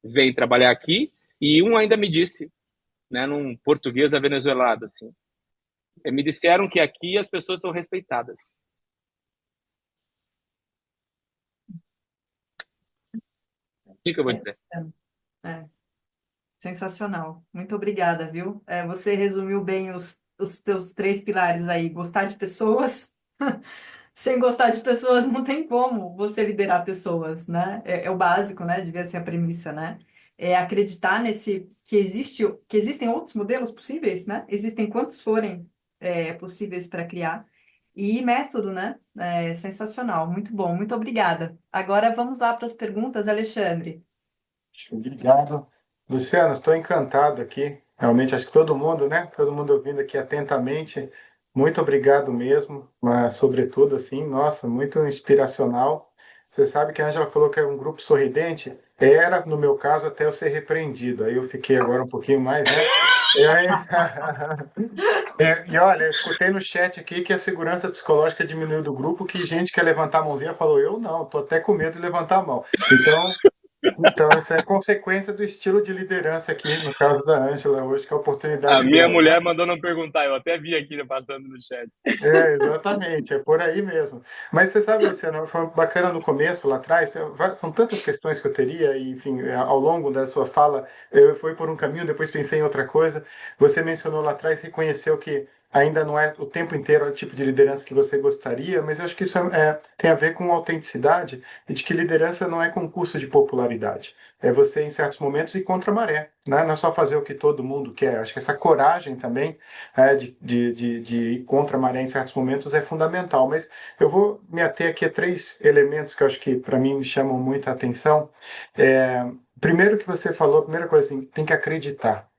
vem trabalhar aqui e um ainda me disse, né, num português avenezuelado, assim, me disseram que aqui as pessoas são respeitadas. que eu vou É, dizer? é, sensacional. Muito obrigada, viu? Você resumiu bem os teus três pilares aí. Gostar de pessoas. Sem gostar de pessoas, não tem como você liderar pessoas, né? É o básico, né? Devia ser a premissa, né? É acreditar nesse que existem outros modelos possíveis, né? Existem quantos forem possíveis para criar. E método, né? Sensacional, muito bom, muito obrigada. Agora vamos lá para as perguntas, Alexandre. Obrigado. Luciano, estou encantado aqui. Realmente, acho que todo mundo, né? Todo mundo ouvindo aqui atentamente. Muito obrigado mesmo, mas sobretudo, assim, nossa, muito inspiracional. Você sabe que a Angela falou que é um grupo sorridente. Era, no meu caso, até eu ser repreendido. Aí eu fiquei agora um pouquinho mais, né? E aí... e olha, eu escutei no chat aqui que a segurança psicológica diminuiu do grupo, que gente quer levantar a mãozinha falou, eu não, tô até com medo de levantar a mão. Então, essa é consequência do estilo de liderança aqui, no caso da Ângela, hoje, que é a A oportunidade minha dela, né? mulher mandou não perguntar, eu até vi aqui passando no chat. Exatamente, é por aí mesmo. Mas você sabe, Luciano, foi bacana no começo, lá atrás, são tantas questões que eu teria, e, enfim, ao longo da sua fala, eu fui por um caminho, depois pensei em outra coisa. Você mencionou lá atrás, reconheceu que ainda não é o tempo inteiro o tipo de liderança que você gostaria, mas eu acho que isso tem a ver com autenticidade e de que liderança não é concurso de popularidade. É você, em certos momentos, ir contra a maré, né? Não é só fazer o que todo mundo quer. Acho que essa coragem também de ir contra a maré em certos momentos é fundamental. Mas eu vou me ater aqui a três elementos que eu acho que, para mim, me chamam muita atenção. Primeiro que você falou, a primeira coisa assim, tem que acreditar,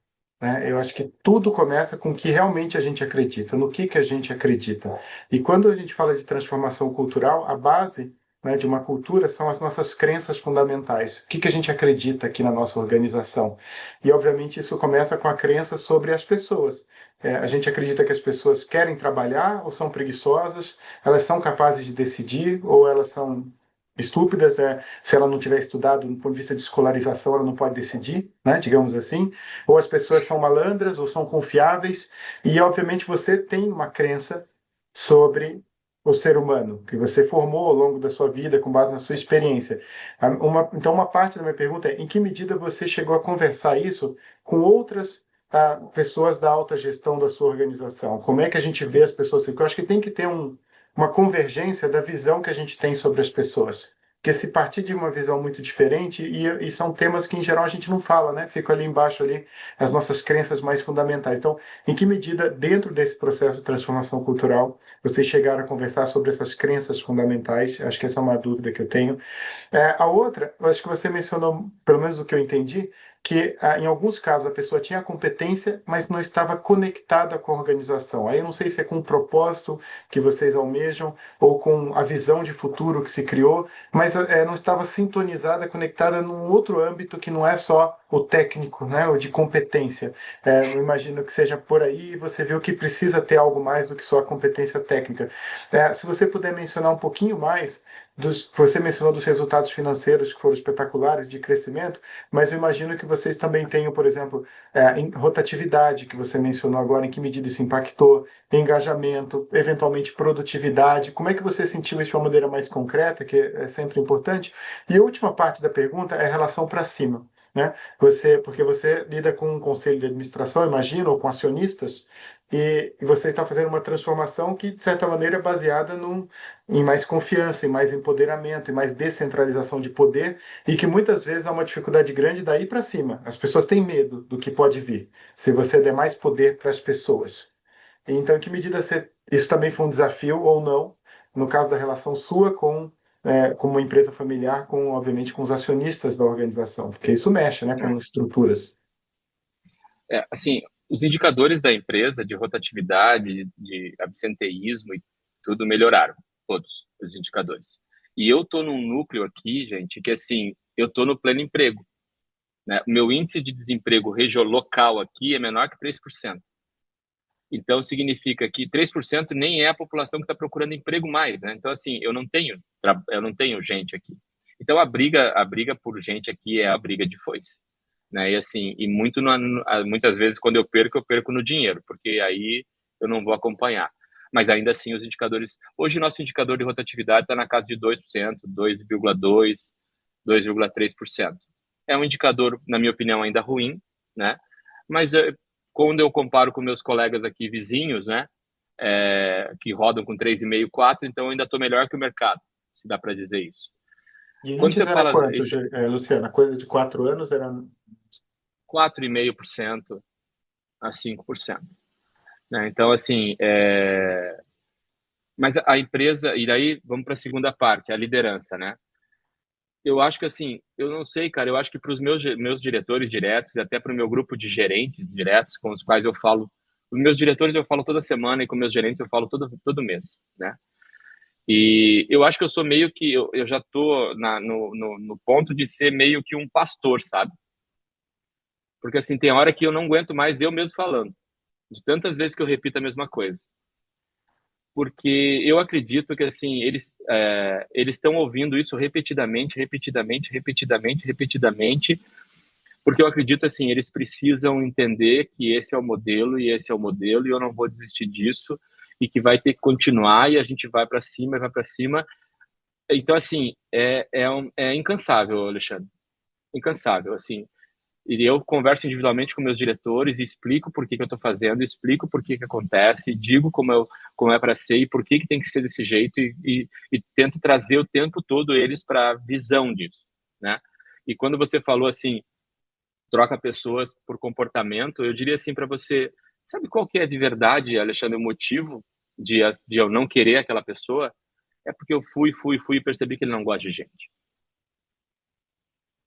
né? Eu acho que tudo começa com o que realmente a gente acredita, no que a gente acredita. E quando a gente fala de transformação cultural, a base, né, de uma cultura são as nossas crenças fundamentais. O que a gente acredita aqui na nossa organização? E, obviamente, isso começa com a crença sobre as pessoas. A gente acredita que as pessoas querem trabalhar ou são preguiçosas, elas são capazes de decidir ou elas são estúpidas. Se ela não tiver estudado do ponto de vista de escolarização, ela não pode decidir, né, digamos assim. Ou as pessoas são malandras ou são confiáveis. E, obviamente, você tem uma crença sobre o ser humano, que você formou ao longo da sua vida com base na sua experiência. Então, uma parte da minha pergunta é: em que medida você chegou a conversar isso com outras pessoas da alta gestão da sua organização? Como é que a gente vê as pessoas? Porque eu acho que tem que ter uma convergência da visão que a gente tem sobre as pessoas. Porque se partir de uma visão muito diferente, e são temas que em geral a gente não fala, né? Fica ali embaixo ali as nossas crenças mais fundamentais. Então, em que medida, dentro desse processo de transformação cultural, vocês chegaram a conversar sobre essas crenças fundamentais? Acho que essa é uma dúvida que eu tenho. A outra, eu acho que você mencionou, pelo menos do que eu entendi, que em alguns casos a pessoa tinha a competência, mas não estava conectada com a organização. Aí eu não sei se é com o propósito que vocês almejam ou com a visão de futuro que se criou, mas não estava sintonizada, conectada num outro âmbito que não é só o técnico, né, o de competência. Eu imagino que seja por aí e você viu que precisa ter algo mais do que só a competência técnica. Se você puder mencionar um pouquinho mais você mencionou dos resultados financeiros que foram espetaculares de crescimento, mas eu imagino que vocês também tenham, por exemplo, em rotatividade, que você mencionou agora, em que medida isso impactou, engajamento, eventualmente produtividade. Como é que você sentiu isso de uma maneira mais concreta, que é sempre importante? E a última parte da pergunta é a relação para cima. Né? Porque você lida com um conselho de administração, imagino, ou com acionistas, e você está fazendo uma transformação que, de certa maneira, é baseada em mais confiança, em mais empoderamento, em mais descentralização de poder, e que muitas vezes há uma dificuldade grande daí para cima. As pessoas têm medo do que pode vir, se você der mais poder para as pessoas. Então, em que medida isso também foi um desafio ou não, no caso da relação sua com uma empresa familiar, obviamente, com os acionistas da organização, porque isso mexe, né, com estruturas. Assim, os indicadores da empresa de rotatividade, de absenteísmo e tudo melhoraram, todos os indicadores. E eu tô num núcleo aqui, gente, que assim, eu tô no pleno emprego, né? O meu índice de desemprego local aqui é menor que 3%. Então significa que 3% nem é a população que está procurando emprego mais, né? Então assim, eu não tenho gente aqui. Então a briga por gente aqui é a briga de foice, né? E assim, muitas vezes quando eu perco no dinheiro, porque aí eu não vou acompanhar. Mas ainda assim os indicadores, hoje nosso indicador de rotatividade está na casa de 2%, 2,2, 2,3%. é um indicador, na minha opinião, ainda ruim, né? Mas quando eu comparo com meus colegas aqui vizinhos, né, que rodam com 3,5, 4, então eu ainda estou melhor que o mercado, se dá para dizer isso. E Quando antes você era fala quanto, esse Luciana? Coisa de 4 anos era. 4,5% a 5%, né? Então, assim, mas a empresa, e daí vamos para a segunda parte, a liderança, né? Eu acho que assim, eu não sei, cara, eu acho que para os meus diretores diretos e até para o meu grupo de gerentes diretos com os quais eu falo, os meus diretores eu falo toda semana e com meus gerentes eu falo todo mês, né? E eu acho que eu sou meio que, eu já tô no ponto de ser meio que um pastor, sabe? Porque assim, tem hora que eu não aguento mais eu mesmo falando, de tantas vezes que eu repito a mesma coisa. Porque eu acredito que assim eles estão ouvindo isso repetidamente, repetidamente, repetidamente, repetidamente, porque eu acredito assim eles precisam entender que esse é o modelo e esse é o modelo e eu não vou desistir disso e que vai ter que continuar e a gente vai para cima, vai para cima. Então assim é incansável, Alexandre, incansável assim. E eu converso individualmente com meus diretores e explico por que que eu estou fazendo, explico por que que acontece, digo como é para ser e por que que tem que ser desse jeito e tento trazer o tempo todo eles para a visão disso, né? E quando você falou assim, troca pessoas por comportamento, eu diria assim para você, sabe qual que é de verdade, Alexandre, o motivo de eu não querer aquela pessoa? É porque eu fui e percebi que ele não gosta de gente.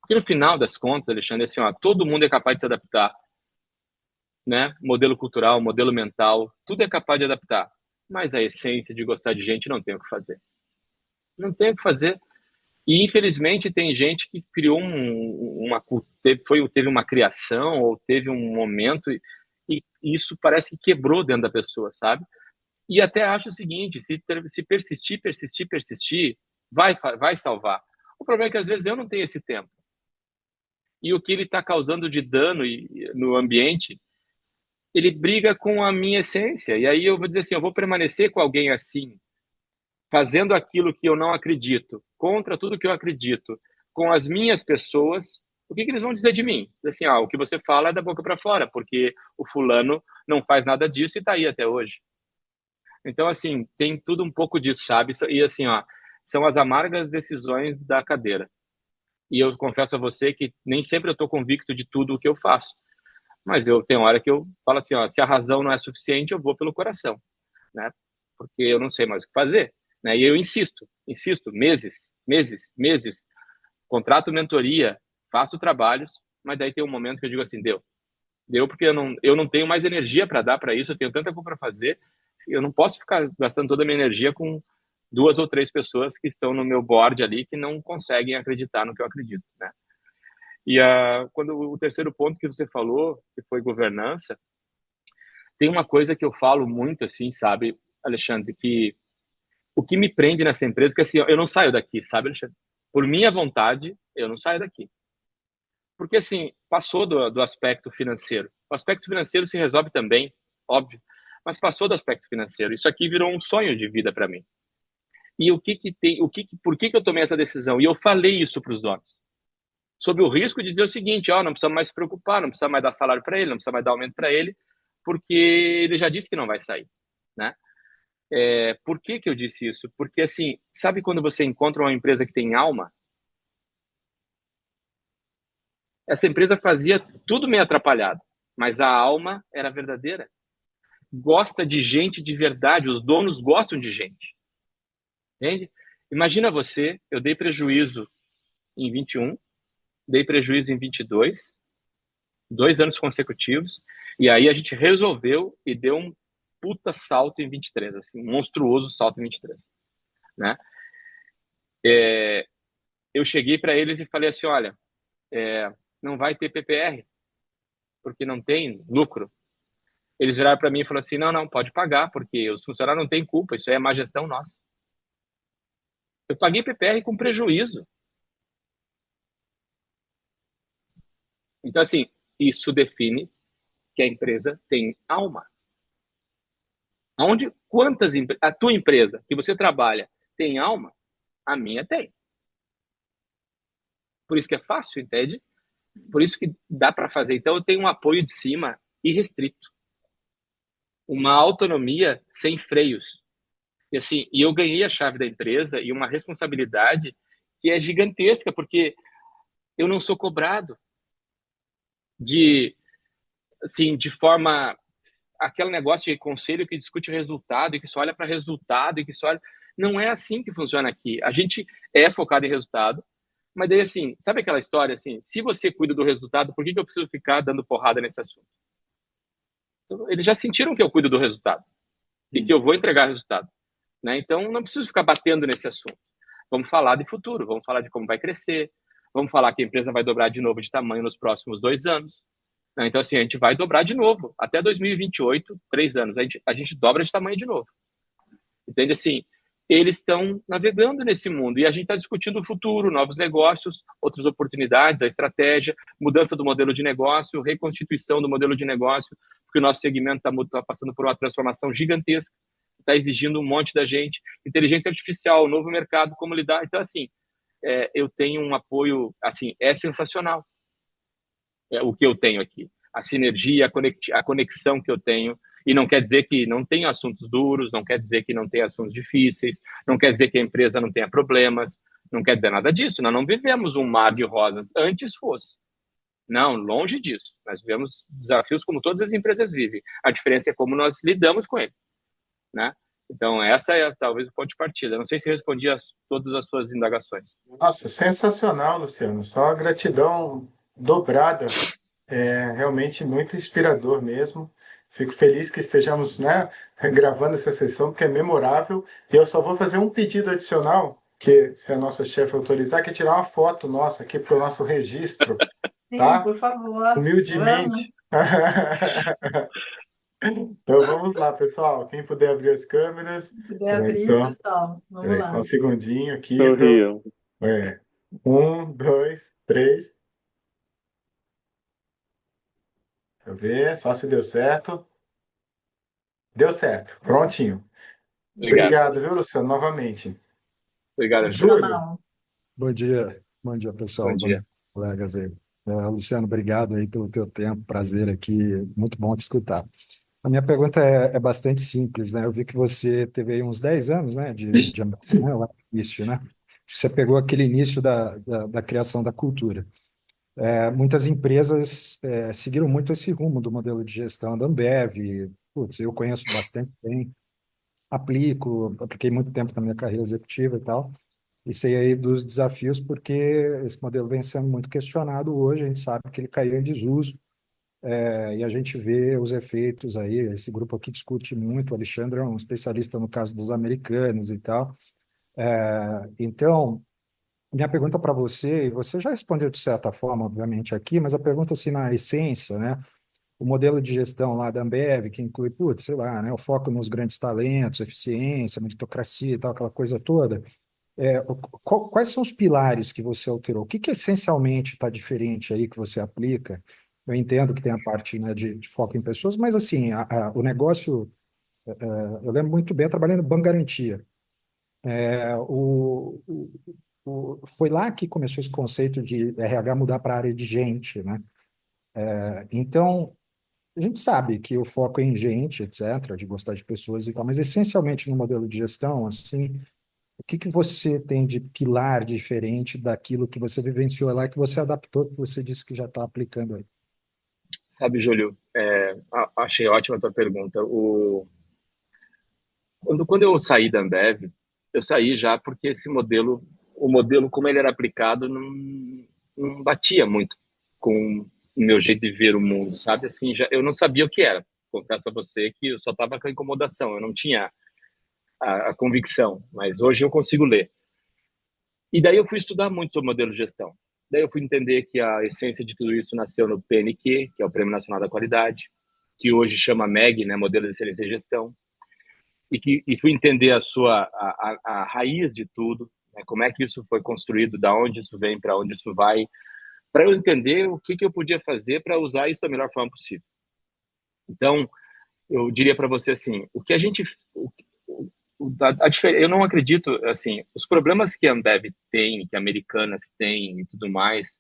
Porque no final das contas, Alexandre, assim, ó, todo mundo é capaz de se adaptar, né? Modelo cultural, modelo mental, tudo é capaz de adaptar. Mas a essência de gostar de gente não tem o que fazer. Não tem o que fazer. E infelizmente tem gente que criou teve uma criação ou teve um momento e isso parece que quebrou dentro da pessoa, sabe? E até acho o seguinte, se persistir, persistir, persistir, vai salvar. O problema é que às vezes eu não tenho esse tempo. E o que ele está causando de dano no ambiente, ele briga com a minha essência. E aí eu vou dizer assim, eu vou permanecer com alguém assim, fazendo aquilo que eu não acredito, contra tudo que eu acredito, com as minhas pessoas, o que que eles vão dizer de mim? Assim, o que você fala é da boca para fora, porque o fulano não faz nada disso e está aí até hoje. Então, assim, tem tudo um pouco disso, sabe? E assim, são as amargas decisões da cadeira. E eu confesso a você que nem sempre eu estou convicto de tudo o que eu faço. Mas eu tenho hora que eu falo assim, se a razão não é suficiente, eu vou pelo coração, né? Porque eu não sei mais o que fazer, né? E eu insisto, meses, meses, meses, contrato mentoria, faço trabalhos, mas daí tem um momento que eu digo assim, deu porque eu não tenho mais energia para dar para isso, eu tenho tanta coisa para fazer, eu não posso ficar gastando toda a minha energia com 2 ou 3 pessoas que estão no meu board ali que não conseguem acreditar no que eu acredito, né? E quando o terceiro ponto que você falou, que foi governança, tem uma coisa que eu falo muito assim, sabe, Alexandre, que o que me prende nessa empresa, porque assim, eu não saio daqui, sabe, Alexandre? Por minha vontade, eu não saio daqui. Porque assim, passou do aspecto financeiro. O aspecto financeiro se resolve também, óbvio, mas passou do aspecto financeiro. Isso aqui virou um sonho de vida para mim. E por que que eu tomei essa decisão? E eu falei isso para os donos. Sob o risco de dizer o seguinte, não precisa mais se preocupar, não precisa mais dar salário para ele, não precisa mais dar aumento para ele, porque ele já disse que não vai sair, né? Por que que eu disse isso? Porque assim, sabe quando você encontra uma empresa que tem alma? Essa empresa fazia tudo meio atrapalhado, mas a alma era verdadeira. Gosta de gente de verdade, os donos gostam de gente, entende? Imagina você, eu dei prejuízo em 21, dei prejuízo em 22, 2 anos consecutivos, e aí a gente resolveu e deu um puta salto em 23, assim, um monstruoso salto em 23, né? Eu cheguei para eles e falei assim, olha, não vai ter PPR, porque não tem lucro. Eles viraram para mim e falaram assim, não, não, pode pagar, porque os funcionários não têm culpa, isso aí é má gestão nossa. Eu paguei PPR com prejuízo. Então, assim, isso define que a empresa tem alma. A tua empresa que você trabalha tem alma? A minha tem. Por isso que é fácil, entende? Por isso que dá para fazer. Então, eu tenho um apoio de cima irrestrito, uma autonomia sem freios. E assim, e eu ganhei a chave da empresa e uma responsabilidade que é gigantesca, porque eu não sou cobrado de, assim, de forma aquele negócio de conselho que discute resultado e que só olha para resultado e que só olha... Não é assim que funciona aqui. A gente é focado em resultado, mas daí assim, sabe aquela história assim, se você cuida do resultado, por que que eu preciso ficar dando porrada nesse assunto? Então, eles já sentiram que eu cuido do resultado e que eu vou entregar resultado, né? Então não preciso ficar batendo nesse assunto. Vamos falar de futuro, vamos falar de como vai crescer, vamos falar que a empresa vai dobrar de novo de tamanho nos próximos 2 anos. Né? Então, assim, a gente vai dobrar de novo. Até 2028, 3 anos, a gente dobra de tamanho de novo. Entende? Assim, eles estão navegando nesse mundo e a gente está discutindo o futuro, novos negócios, outras oportunidades, a estratégia, mudança do modelo de negócio, reconstituição do modelo de negócio, porque o nosso segmento está passando por uma transformação gigantesca, está exigindo um monte da gente, inteligência artificial, novo mercado, como lidar. Então, assim, eu tenho um apoio, assim, é sensacional o que eu tenho aqui. A sinergia, a conexão que eu tenho. E não quer dizer que não tenha assuntos duros, não quer dizer que não tenha assuntos difíceis, não quer dizer que a empresa não tenha problemas, não quer dizer nada disso. Nós não vivemos um mar de rosas. Antes fosse. Não, longe disso. Nós vivemos desafios como todas as empresas vivem. A diferença é como nós lidamos com ele, né? Então, essa é talvez o ponto de partida. Não sei se respondi a todas as suas indagações. Nossa, sensacional, Luciano. Só gratidão dobrada. É realmente muito inspirador mesmo. Fico feliz que estejamos, né, gravando essa sessão, porque é memorável. E eu só vou fazer um pedido adicional, que se a nossa chefe autorizar, que é tirar uma foto nossa aqui para o nosso registro, Sim, tá? por favor, Humildemente. vamos. Então vamos lá, pessoal. Quem puder abrir as câmeras. Se puder Peraí abrir, só, pessoal, vamos peraí só um lá. segundinho aqui. Sorriam. É. 1, 2, 3. Deixa eu ver, só se deu certo. Deu certo, prontinho. Obrigado. Obrigado, viu, Luciano, novamente. Obrigado, Júlio. Júlio, Sensacional. Bom dia, Bom pessoal, bom dia, dia. colegas aí. Luciano, obrigado aí pelo teu tempo, prazer aqui, muito bom te escutar. A minha pergunta é bastante simples, né? Eu vi que você teve aí uns 10 anos, né, né, lá no início, né? Você pegou aquele início da criação da cultura. Muitas empresas seguiram muito esse rumo do modelo de gestão da Ambev. Putz, eu conheço bastante bem, apliquei muito tempo na minha carreira executiva e tal. E sei aí dos desafios, porque esse modelo vem sendo muito questionado hoje, a gente sabe que ele caiu em desuso, e a gente vê os efeitos aí, esse grupo aqui discute muito, o Alexandre é um especialista no caso dos americanos e tal. Então, minha pergunta para você, e você já respondeu de certa forma, obviamente, aqui, mas a pergunta assim, na essência, né? O modelo de gestão lá da Ambev, que inclui, putz, sei lá, né, o foco nos grandes talentos, eficiência, meritocracia e tal, aquela coisa toda. Quais são os pilares que você alterou? O que que essencialmente está diferente aí que você aplica? Eu entendo que tem a parte, né, de foco em pessoas, mas assim, o negócio, eu lembro muito bem, eu trabalhei no Banco Garantia. É, o, o, foi lá que começou esse conceito de RH mudar para a área de gente, né? Então, a gente sabe que o foco é em gente, etc., de gostar de pessoas e tal, mas essencialmente no modelo de gestão, assim, o que que você tem de pilar diferente daquilo que você vivenciou lá, que você adaptou, que você disse que já está aplicando aí? Sabe, Júlio, achei ótima a tua pergunta. Quando eu saí da Ambev, eu saí já porque o modelo como ele era aplicado, não batia muito com o meu jeito de ver o mundo, sabe? Assim, eu não sabia o que era. Confesso a você que eu só estava com a incomodação, eu não tinha a convicção, mas hoje eu consigo ler. E daí eu fui estudar muito sobre modelo de gestão. Daí eu fui entender que a essência de tudo isso nasceu no PNQ, que é o Prêmio Nacional da Qualidade, que hoje chama MEG, né, Modelo de Excelência e Gestão, e fui entender a raiz de tudo, né, como é que isso foi construído, da onde isso vem, para onde isso vai, para eu entender o que eu podia fazer para usar isso da melhor forma possível. Então, eu diria para você assim, o que a gente eu não acredito assim, os problemas que a Ambev tem, que a Americanas tem e tudo mais,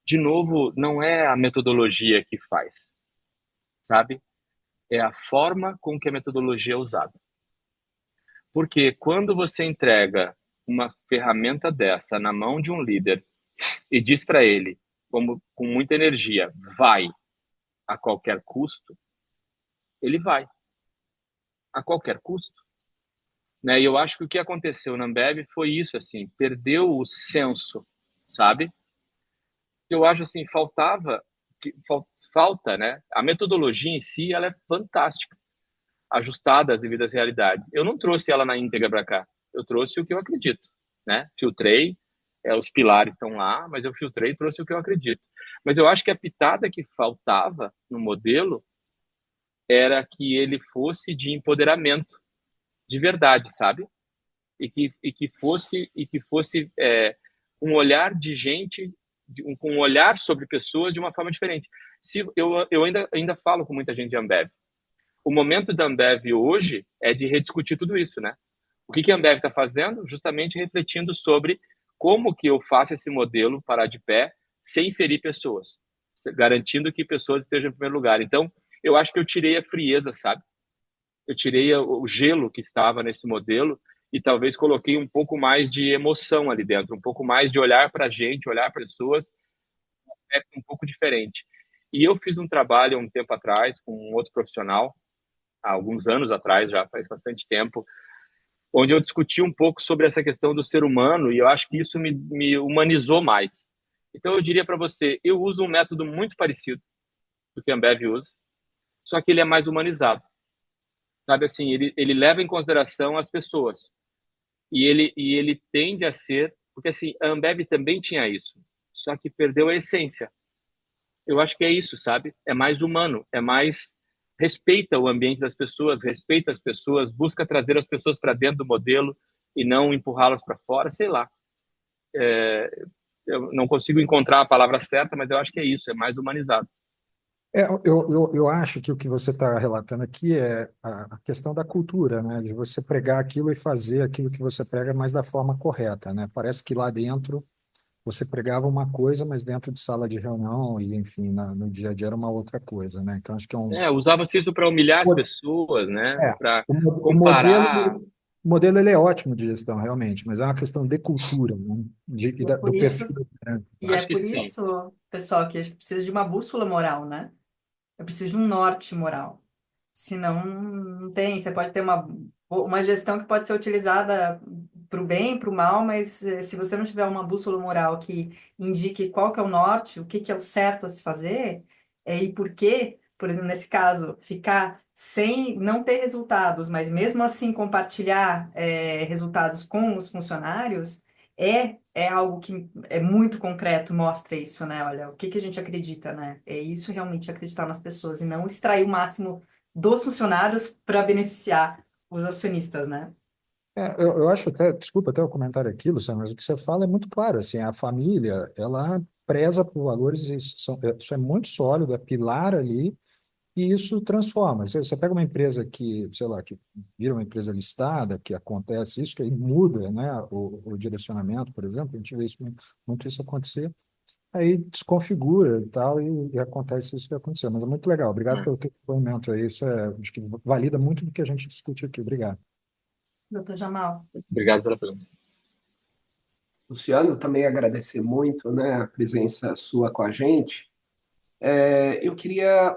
de novo, não é a metodologia que faz, sabe? É a forma com que a metodologia é usada. Porque quando você entrega uma ferramenta dessa na mão de um líder e diz para ele, como com muita energia, vai a qualquer custo, ele vai a qualquer custo, né? E eu acho que o que aconteceu na Ambev foi isso, assim, perdeu o senso, sabe? Eu acho assim, falta, né? A metodologia em si, ela é fantástica, ajustada às devidas realidades. Eu não trouxe ela na íntegra para cá. Eu trouxe o que eu acredito, né? Filtrei, os pilares estão lá, mas eu filtrei e trouxe o que eu acredito. Mas eu acho que a pitada que faltava no modelo era que ele fosse de empoderamento de verdade, sabe? E que fosse um olhar de gente, um olhar sobre pessoas de uma forma diferente. Se eu ainda falo com muita gente de Ambev. O momento da Ambev hoje é de rediscutir tudo isso, né? O que a Ambev está fazendo? Justamente refletindo sobre como que eu faço esse modelo parar de pé sem ferir pessoas, garantindo que pessoas estejam em primeiro lugar. Então, eu acho que eu tirei a frieza, sabe? Eu tirei o gelo que estava nesse modelo e talvez coloquei um pouco mais de emoção ali dentro, um pouco mais de olhar para a gente, olhar para pessoas, um aspecto um pouco diferente. E eu fiz um trabalho há um tempo atrás com um outro profissional, há alguns anos atrás, já faz bastante tempo, onde eu discuti um pouco sobre essa questão do ser humano e eu acho que isso me humanizou mais. Então eu diria para você, eu uso um método muito parecido do que a Ambev usa, só que ele é mais humanizado. Sabe assim, ele leva em consideração as pessoas. E ele tende a ser, porque assim, a Ambev também tinha isso, só que perdeu a essência. Eu acho que é isso, sabe? É mais humano, é mais respeita o ambiente das pessoas, respeita as pessoas, busca trazer as pessoas para dentro do modelo e não empurrá-las para fora, sei lá. Eu não consigo encontrar a palavra certa, mas eu acho que é isso, é mais humanizado. Eu acho que o que você está relatando aqui é a questão da cultura, né? De você pregar aquilo e fazer aquilo que você prega, mas da forma correta, né? Parece que lá dentro você pregava uma coisa, mas dentro de sala de reunião e, enfim, no dia a dia era uma outra coisa, né? Então, acho que é um... Usava-se isso para humilhar as pessoas, né? É, Para o modelo, comparar. o modelo ele é ótimo de gestão, realmente, mas é uma questão de cultura, né? E é Do por perfil isso, do liderança, eu e é Acho acho. que por sim. isso, pessoal, que a gente precisa de uma bússola moral, né? Eu preciso de um norte moral. Senão, não tem. Você pode ter uma gestão que pode ser utilizada para o bem, para o mal, mas se você não tiver uma bússola moral que indique qual que é o norte, o que que é o certo a se fazer, e por quê, por exemplo, nesse caso, ficar sem não ter resultados, mas mesmo assim compartilhar resultados com os funcionários, é algo que é muito concreto, mostra isso, né? Olha, o que que a gente acredita, né? É isso realmente acreditar nas pessoas e não extrair o máximo dos funcionários para beneficiar os acionistas, né? Eu acho até, desculpa até o comentário aqui, Luciano, mas o que você fala é muito claro, assim, a família, ela preza por valores, e isso é muito sólido, é pilar ali, e isso transforma. Você pega uma empresa que, sei lá, que vira uma empresa listada, que acontece isso, que aí muda, né, o direcionamento, por exemplo, a gente vê isso, muito isso acontecer, aí desconfigura e tal, e acontece isso que aconteceu. Mas é muito legal, obrigado Hum. pelo teu depoimento aí, isso acho que valida muito do que a gente discute aqui, obrigado. Doutor Jamal. Obrigado pela pergunta. Luciano, também agradecer muito, né, a presença sua com a gente. Eu queria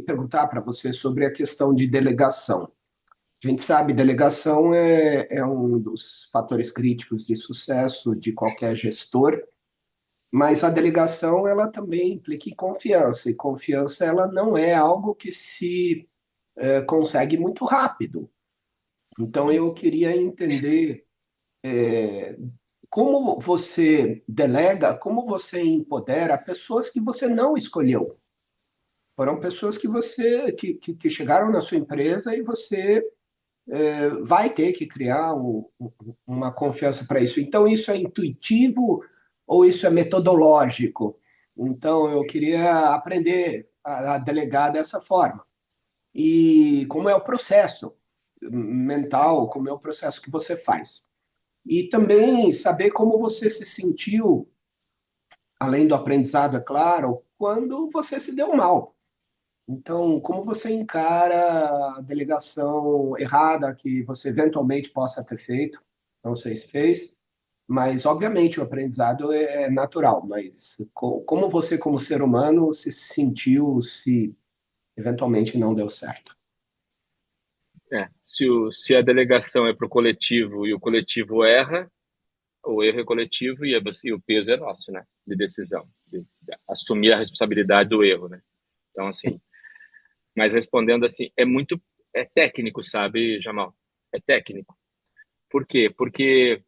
perguntar para você sobre a questão de delegação. A gente sabe, delegação é um dos fatores críticos de sucesso de qualquer gestor, mas a delegação ela também implica em confiança, e confiança ela não é algo que se consegue muito rápido. Então Sim. eu queria entender como você delega, como você empodera pessoas que você não escolheu. Foram pessoas que chegaram na sua empresa e você vai ter que criar uma confiança para isso. Então, isso é intuitivo ou isso é metodológico? Então, eu queria aprender a delegar dessa forma. E como é o processo mental, como é o processo que você faz. E também saber como você se sentiu além do aprendizado, é claro, quando você se deu mal. Então, como você encara a delegação errada que você eventualmente possa ter feito? Não sei se fez, mas obviamente o aprendizado é natural. Mas como você, como ser humano, se sentiu se eventualmente não deu certo? Se a delegação é para o coletivo e o coletivo erra, o erro é coletivo e o peso é nosso, né? De decisão, de assumir a responsabilidade do erro, né? Então, assim, mas respondendo assim, é técnico, sabe, Jamal? É técnico. Por quê? Porque,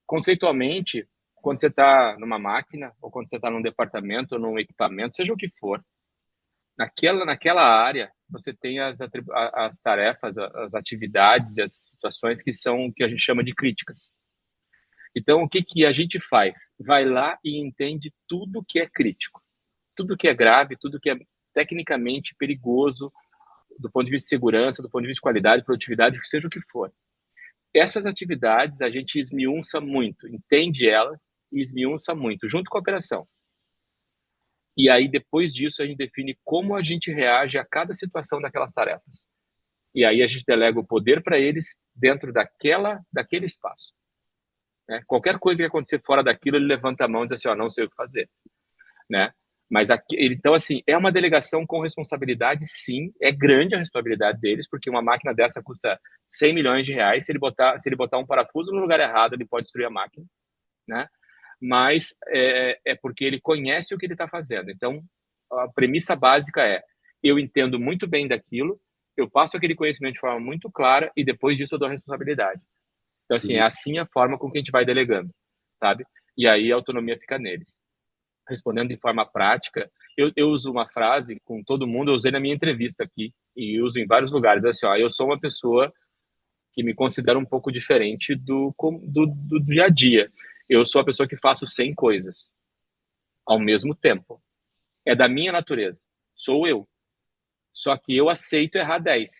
conceitualmente, quando você está numa máquina, ou quando você está num departamento, ou num equipamento, seja o que for, naquela área, você tem as tarefas, as atividades, as situações que são, que a gente chama de críticas. Então, o que que a gente faz? Vai lá e entende tudo que é crítico, tudo que é grave, tudo que é tecnicamente perigoso, do ponto de vista de segurança, do ponto de vista de qualidade, produtividade, seja o que for. Essas atividades a gente esmiuça muito, entende elas e esmiuça muito, junto com a operação. E aí, depois disso, a gente define como a gente reage a cada situação daquelas tarefas. E aí a gente delega o poder para eles dentro daquele espaço. Né? Qualquer coisa que acontecer fora daquilo, ele levanta a mão e diz assim, ó, não sei o que fazer. Né? Mas então, assim, é uma delegação com responsabilidade, sim, é grande a responsabilidade deles, porque uma máquina dessa custa 100 milhões de reais, se ele botar um parafuso no lugar errado, ele pode destruir a máquina, né? Mas é porque ele conhece o que ele está fazendo. Então, a premissa básica é, eu entendo muito bem daquilo, eu passo aquele conhecimento de forma muito clara e depois disso eu dou a responsabilidade. Então, assim, é Uhum. assim a forma com que a gente vai delegando, sabe? E aí a autonomia fica neles. Respondendo de forma prática, eu uso uma frase com todo mundo, eu usei na minha entrevista aqui e uso em vários lugares, assim, ó, eu sou uma pessoa que me considero um pouco diferente do dia a dia. Eu sou a pessoa que faço 100 coisas ao mesmo tempo. É da minha natureza. Sou eu. Só que eu aceito errar 10.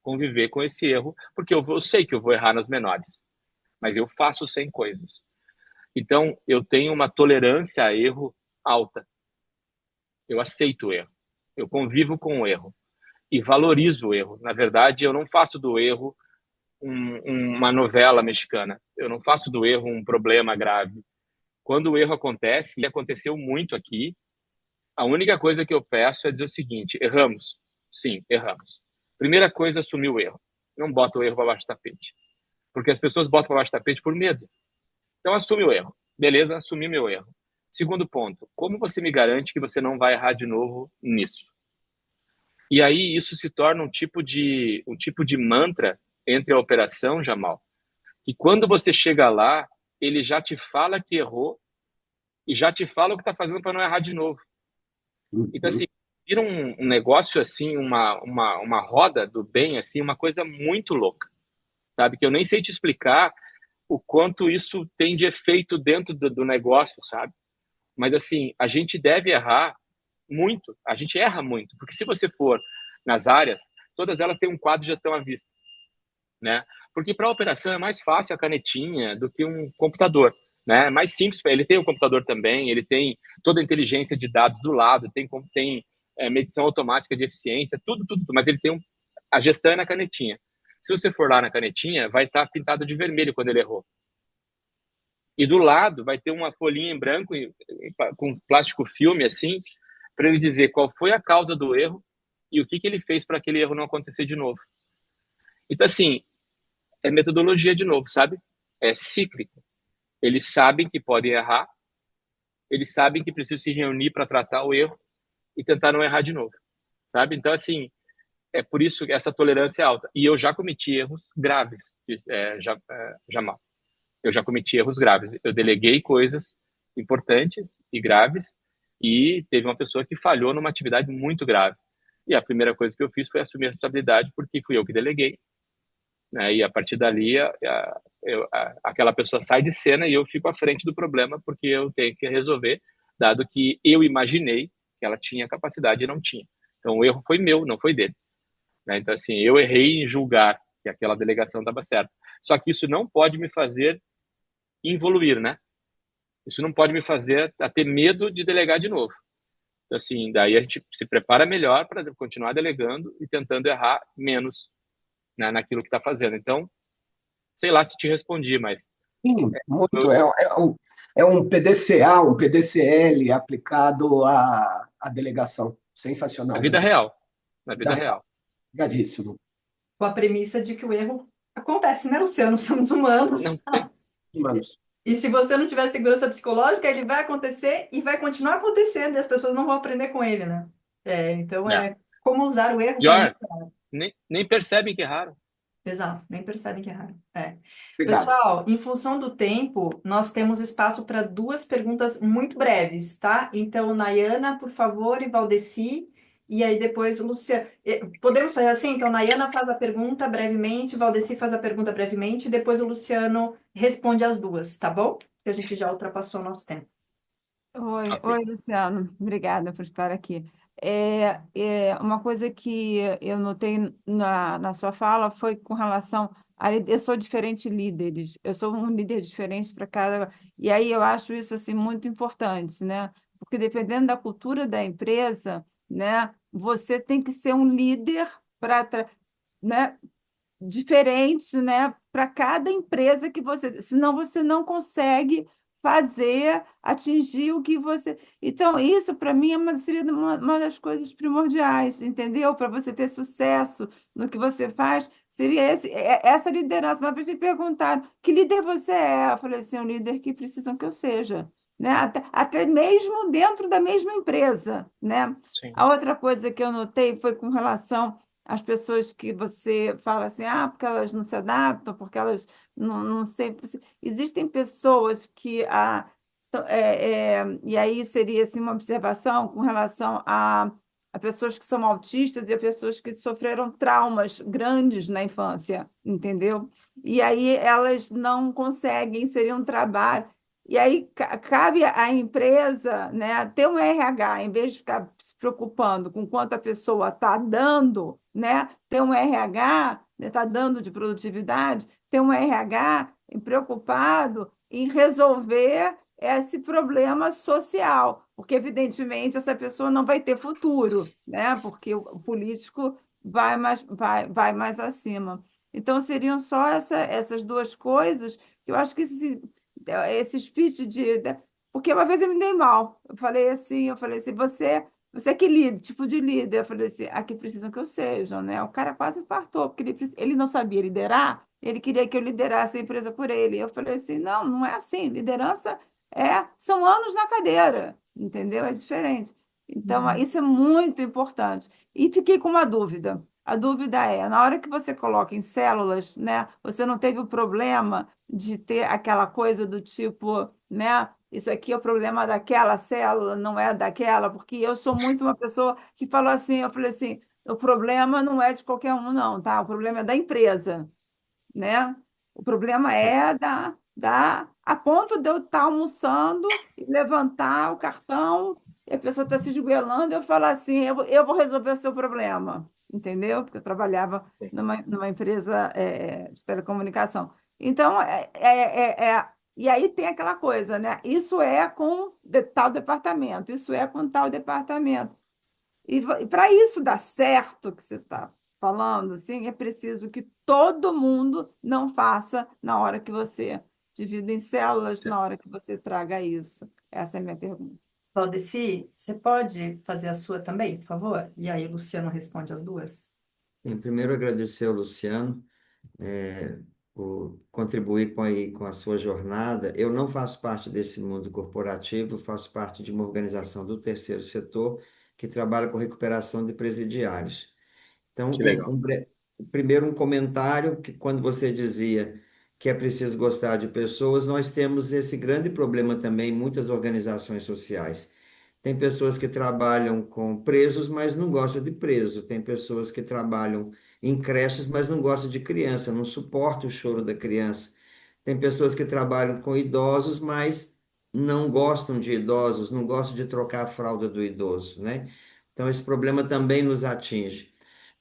Conviver com esse erro, porque eu sei que eu vou errar nas menores. Mas eu faço 100 coisas. Então, eu tenho uma tolerância a erro alta. Eu aceito o erro. Eu convivo com o erro. E valorizo o erro. Na verdade, eu não faço do erro uma novela mexicana. Eu não faço do erro um problema grave. Quando o erro acontece, e aconteceu muito aqui, a única coisa que eu peço é dizer o seguinte: erramos? Sim, erramos. Primeira coisa, assumir o erro. Não bota o erro para baixo do tapete. Porque as pessoas botam para baixo do tapete por medo. Então, assume o erro. Beleza, assumi meu erro. Segundo ponto, como você me garante que você não vai errar de novo nisso? E aí isso se torna um tipo de mantra entre a operação, Jamal, que quando você chega lá, ele já te fala que errou e já te fala o que está fazendo para não errar de novo. Então, assim, Uhum. vira um negócio assim, uma roda do bem, assim, uma coisa muito louca, sabe? Que eu nem sei te explicar o quanto isso tem de efeito dentro do negócio, sabe? Mas, assim, a gente deve errar muito, a gente erra muito, porque se você for nas áreas, todas elas têm um quadro de gestão à vista, né? Porque para a operação é mais fácil a canetinha do que um computador, né? É mais simples, ele tem um computador também, ele tem toda a inteligência de dados do lado, tem medição automática de eficiência, tudo, mas ele tem a gestão é na canetinha. Se você for lá na canetinha, vai estar pintado de vermelho quando ele errou. E do lado vai ter uma folhinha em branco com plástico filme assim, para ele dizer qual foi a causa do erro e o que ele fez para aquele erro não acontecer de novo. Então, assim, é metodologia de novo, sabe? É cíclico. Eles sabem que podem errar, eles sabem que precisam se reunir para tratar o erro e tentar não errar de novo, sabe? Então, assim, é por isso que essa tolerância é alta. E eu já cometi erros graves, jamais. Eu já cometi erros graves. Eu deleguei coisas importantes e graves e teve uma pessoa que falhou numa atividade muito grave. E a primeira coisa que eu fiz foi assumir a responsabilidade porque fui eu que deleguei, né? E a partir dali, aquela pessoa sai de cena e eu fico à frente do problema porque eu tenho que resolver, dado que eu imaginei que ela tinha capacidade e não tinha. Então, o erro foi meu, não foi dele, né? Então, assim, eu errei em julgar que aquela delegação estava certa. Só que isso não pode me fazer involuir, né? Isso não pode me fazer a ter medo de delegar de novo. Então, assim, daí a gente se prepara melhor para continuar delegando e tentando errar menos, né, naquilo que está fazendo. Então, sei lá se te respondi, mas Sim, muito. eu- É um PDCA, um PDCL aplicado à delegação. na Sensacional, vida muito. real, na Da vida real. real. Obrigadíssimo. Com a premissa de que o erro acontece, né, Luciano? Somos Não humanos. tem, Humanos. E se você não tiver segurança psicológica, ele vai acontecer e vai continuar acontecendo, e as pessoas não vão aprender com ele, né? Então né? é como usar o erro para mim. Pior, nem percebem que erraram. Exato, nem percebem que erraram. Obrigado. Pessoal, em função do tempo, nós temos espaço para duas perguntas muito breves, tá? Então, Nayana, por favor, e Valdeci, e aí depois o Luciano. Podemos fazer assim? Então, Nayana faz a pergunta brevemente, Valdeci faz a pergunta brevemente, e depois o Luciano responde as duas, tá bom? Porque a gente já ultrapassou o nosso tempo. Oi, Ok. oi, Luciano. Obrigada por estar aqui. Uma coisa que eu notei na sua fala foi com relação a eu sou diferente líderes, eu sou um líder diferente para cada. E aí eu acho isso assim muito importante, né? Porque dependendo da cultura da empresa, né, você tem que ser um líder para, né, diferente, né, para cada empresa que você, senão você não consegue fazer, atingir o que você. Então, isso para mim seria uma das coisas primordiais, entendeu? Para você ter sucesso no que você faz, seria essa liderança. Uma vez me perguntaram, que líder você é? Eu falei assim, um líder que precisam que eu seja. Né? Até mesmo dentro da mesma empresa, né? Sim. A outra coisa que eu notei foi com relação as pessoas que você fala assim, porque elas não se adaptam, porque elas não sempre. Existem pessoas que. E aí seria assim, uma observação com relação a pessoas que são autistas e a pessoas que sofreram traumas grandes na infância, entendeu? E aí elas não conseguem inserir um trabalho. E aí cabe à empresa, né, ter um RH, em vez de ficar se preocupando com quanto a pessoa está dando, né, ter um RH, está dando de produtividade, ter um RH preocupado em resolver esse problema social, porque evidentemente essa pessoa não vai ter futuro, né, porque o político vai mais acima. Então seriam só essas duas coisas que eu acho que esse speech porque uma vez eu me dei mal. Eu falei assim, você é que líder, tipo de líder. Eu falei assim, aqui precisam que eu seja, né? O cara quase infartou, porque ele não sabia liderar, ele queria que eu liderasse a empresa por ele. Eu falei assim, não, não é assim. Liderança são anos na cadeira, entendeu? É diferente. Então, Uhum. isso é muito importante. E fiquei com uma dúvida. A dúvida é, na hora que você coloca em células, né, você não teve o problema de ter aquela coisa do tipo, né? Isso aqui é o problema daquela célula, não é daquela, porque eu sou muito uma pessoa que falou assim, eu falei assim, o problema não é de qualquer um, não, tá? O problema é da empresa, né? O problema é a ponto de eu estar almoçando e levantar o cartão e a pessoa está se esgoelando e eu falar assim, eu vou resolver o seu problema, entendeu? Porque eu trabalhava Sim. numa empresa de telecomunicação. Então, e aí tem aquela coisa, né? Isso é com tal departamento, isso é com tal departamento. E para isso dar certo, que você está falando, assim, é preciso que todo mundo não faça na hora que você divida em células, Sim. na hora que você traga isso. Essa é a minha pergunta. Valdeci, você pode fazer a sua também, por favor? E aí o Luciano responde as duas. Primeiro, agradecer ao Luciano por contribuir com a sua jornada. Eu não faço parte desse mundo corporativo, faço parte de uma organização do terceiro setor que trabalha com recuperação de presidiários. Então, Que legal. primeiro um comentário que quando você dizia que é preciso gostar de pessoas, nós temos esse grande problema também em muitas organizações sociais. Tem pessoas que trabalham com presos, mas não gostam de preso. Tem pessoas que trabalham em creches, mas não gostam de criança, não suportam o choro da criança. Tem pessoas que trabalham com idosos, mas não gostam de idosos, não gostam de trocar a fralda do idoso, né? Então, esse problema também nos atinge.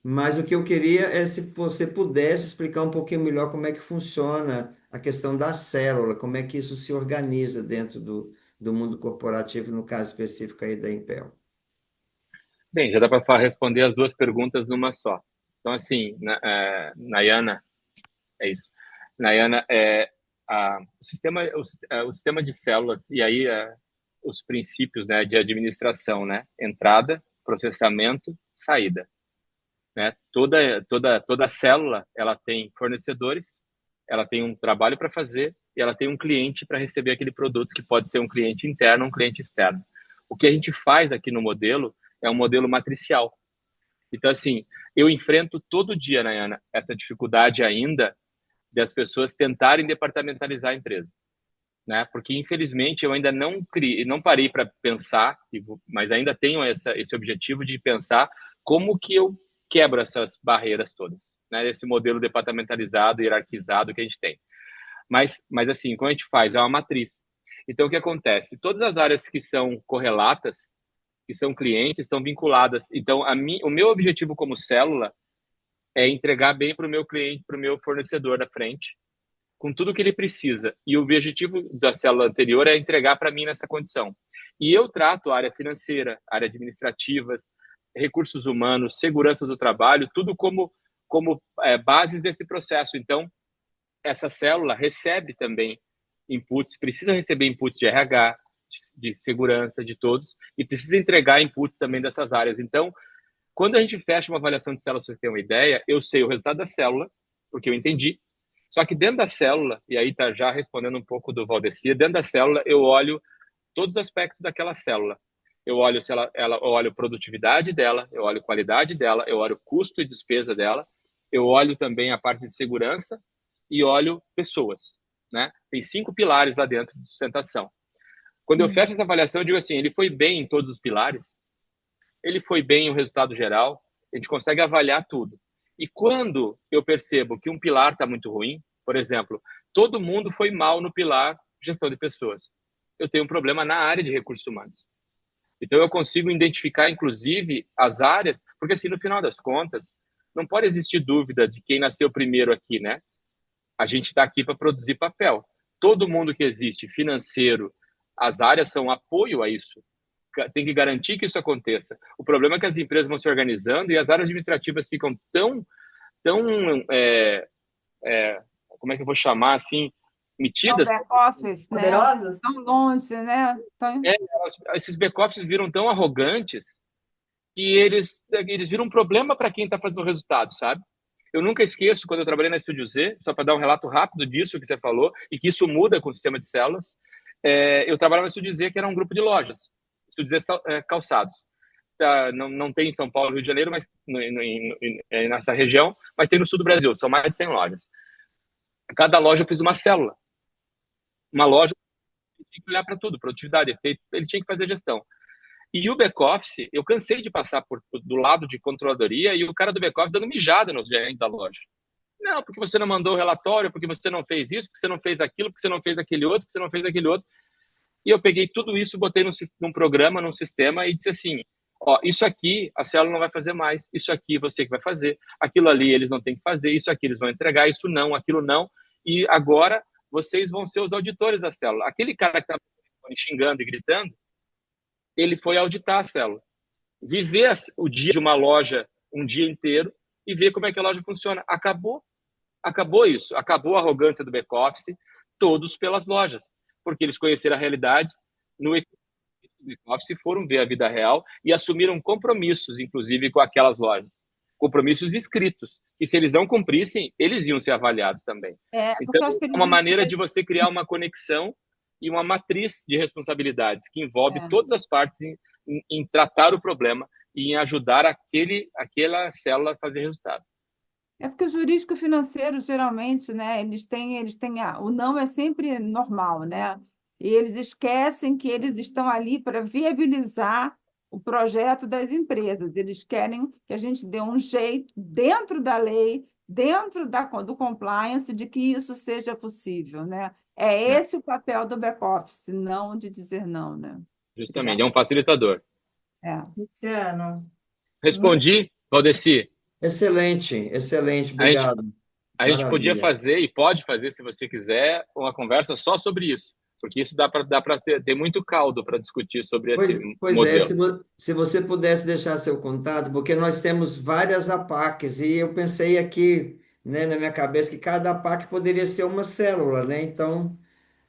Mas o que eu queria é se você pudesse explicar um pouquinho melhor como é que funciona a questão da célula, como é que isso se organiza dentro do mundo corporativo, no caso específico aí da Impel? Bem, já dá para responder as duas perguntas numa só. Então, assim, Nayana, é isso. Nayana, o sistema de células, e aí os princípios, né, de administração, né? Entrada, processamento, saída. Né? Toda célula, ela tem fornecedores, ela tem um trabalho para fazer e ela tem um cliente para receber aquele produto, que pode ser um cliente interno ou um cliente externo. O que a gente faz aqui no modelo é um modelo matricial. Então, assim, eu enfrento todo dia, Nayana, essa dificuldade ainda das pessoas tentarem departamentalizar a empresa, né? Porque, infelizmente, eu ainda não parei para pensar, mas ainda tenho esse objetivo de pensar como que eu quebro essas barreiras todas, né? Esse modelo departamentalizado, hierarquizado que a gente tem. Mas assim, como a gente faz? É uma matriz. Então, o que acontece? Todas as áreas que são correlatas, que são clientes, estão vinculadas. Então, o meu objetivo como célula é entregar bem para o meu cliente, para o meu fornecedor da frente, com tudo que ele precisa. E o objetivo da célula anterior é entregar para mim nessa condição. E eu trato a área financeira, área administrativas, recursos humanos, segurança do trabalho, tudo como bases desse processo. Então, essa célula recebe também inputs, precisa receber inputs de RH, de segurança, de todos, e precisa entregar inputs também dessas áreas. Então, quando a gente fecha uma avaliação de célula, para você ter uma ideia, eu sei o resultado da célula, porque eu entendi. Só que dentro da célula, e aí tá já respondendo um pouco do Valdeci, dentro da célula eu olho todos os aspectos daquela célula. Eu olho se eu olho a produtividade dela, eu olho a qualidade dela, eu olho o custo e despesa dela, eu olho também a parte de segurança e olho pessoas, né? Tem 5 pilares lá dentro de sustentação. Quando eu fecho essa avaliação, eu digo assim, ele foi bem em todos os pilares, ele foi bem em o resultado geral, a gente consegue avaliar tudo. E quando eu percebo que um pilar está muito ruim, por exemplo, todo mundo foi mal no pilar gestão de pessoas. Eu tenho um problema na área de recursos humanos. Então eu consigo identificar, inclusive, as áreas, porque assim, no final das contas, não pode existir dúvida de quem nasceu primeiro aqui, né? A gente está aqui para produzir papel. Todo mundo que existe, financeiro, as áreas são apoio a isso. Tem que garantir que isso aconteça. O problema é que as empresas vão se organizando e as áreas administrativas ficam tão como é que eu vou chamar assim, São metidas. back-office, né? Poderosas? Tão longe, né? É, esses back-offices viram tão arrogantes que eles viram um problema para quem está fazendo o resultado, sabe? Eu nunca esqueço quando eu trabalhei na Estúdio Z, só para dar um relato rápido disso que você falou, e que isso muda com o sistema de células. Eu trabalhava na Estúdio Z, que era um grupo de lojas, Estúdio Z Calçados. Não tem em São Paulo, Rio de Janeiro, mas nessa região, mas tem no sul do Brasil, são mais de 100 lojas. Cada loja eu fiz uma célula. Uma loja tinha que olhar para tudo, produtividade, efeito, ele tinha que fazer gestão. E o back-office, eu cansei de passar do lado de controladoria e o cara do back-office dando mijada no gerente da loja. Não, porque você não mandou o relatório, porque você não fez isso, porque você não fez aquilo, porque você não fez aquele outro, porque você não fez aquele outro. E eu peguei tudo isso, botei num programa, num sistema e disse assim, ó, isso aqui a célula não vai fazer mais, isso aqui você que vai fazer, aquilo ali eles não têm que fazer, isso aqui eles vão entregar, isso não, aquilo não. E agora vocês vão ser os auditores da célula. Aquele cara que estava xingando e gritando, ele foi auditar a célula. Viver o dia de uma loja um dia inteiro e ver como é que a loja funciona. Acabou isso. Acabou a arrogância do back-office, todos pelas lojas. Porque eles conheceram a realidade no back-office, foram ver a vida real e assumiram compromissos, inclusive, com aquelas lojas. Compromissos escritos. E se eles não cumprissem, eles iam ser avaliados também. Porque eu Então, acho que é eles uma maneira de esquecem. você criar uma conexão e uma matriz de responsabilidades que envolve todas as partes em tratar o problema e em ajudar aquela célula a fazer resultado. É porque o jurídico financeiro, geralmente, né, o não é sempre normal, né? E eles esquecem que eles estão ali para viabilizar o projeto das empresas. Eles querem que a gente dê um jeito dentro da lei, dentro do compliance, de que isso seja possível, né? É esse o papel do back-office, não de dizer não, né? Justamente, é um facilitador. Luciano, muito Respondi, Valdeci. Excelente, excelente, A gente, obrigado. a gente podia Maravilha. fazer e pode fazer, se você quiser, uma conversa só sobre isso. porque isso dá para ter muito caldo para discutir sobre esse Pois é, modelo. se você pudesse deixar seu contato, porque nós temos várias APACs, e eu pensei aqui, né, na minha cabeça que cada APAC poderia ser uma célula, né? Então,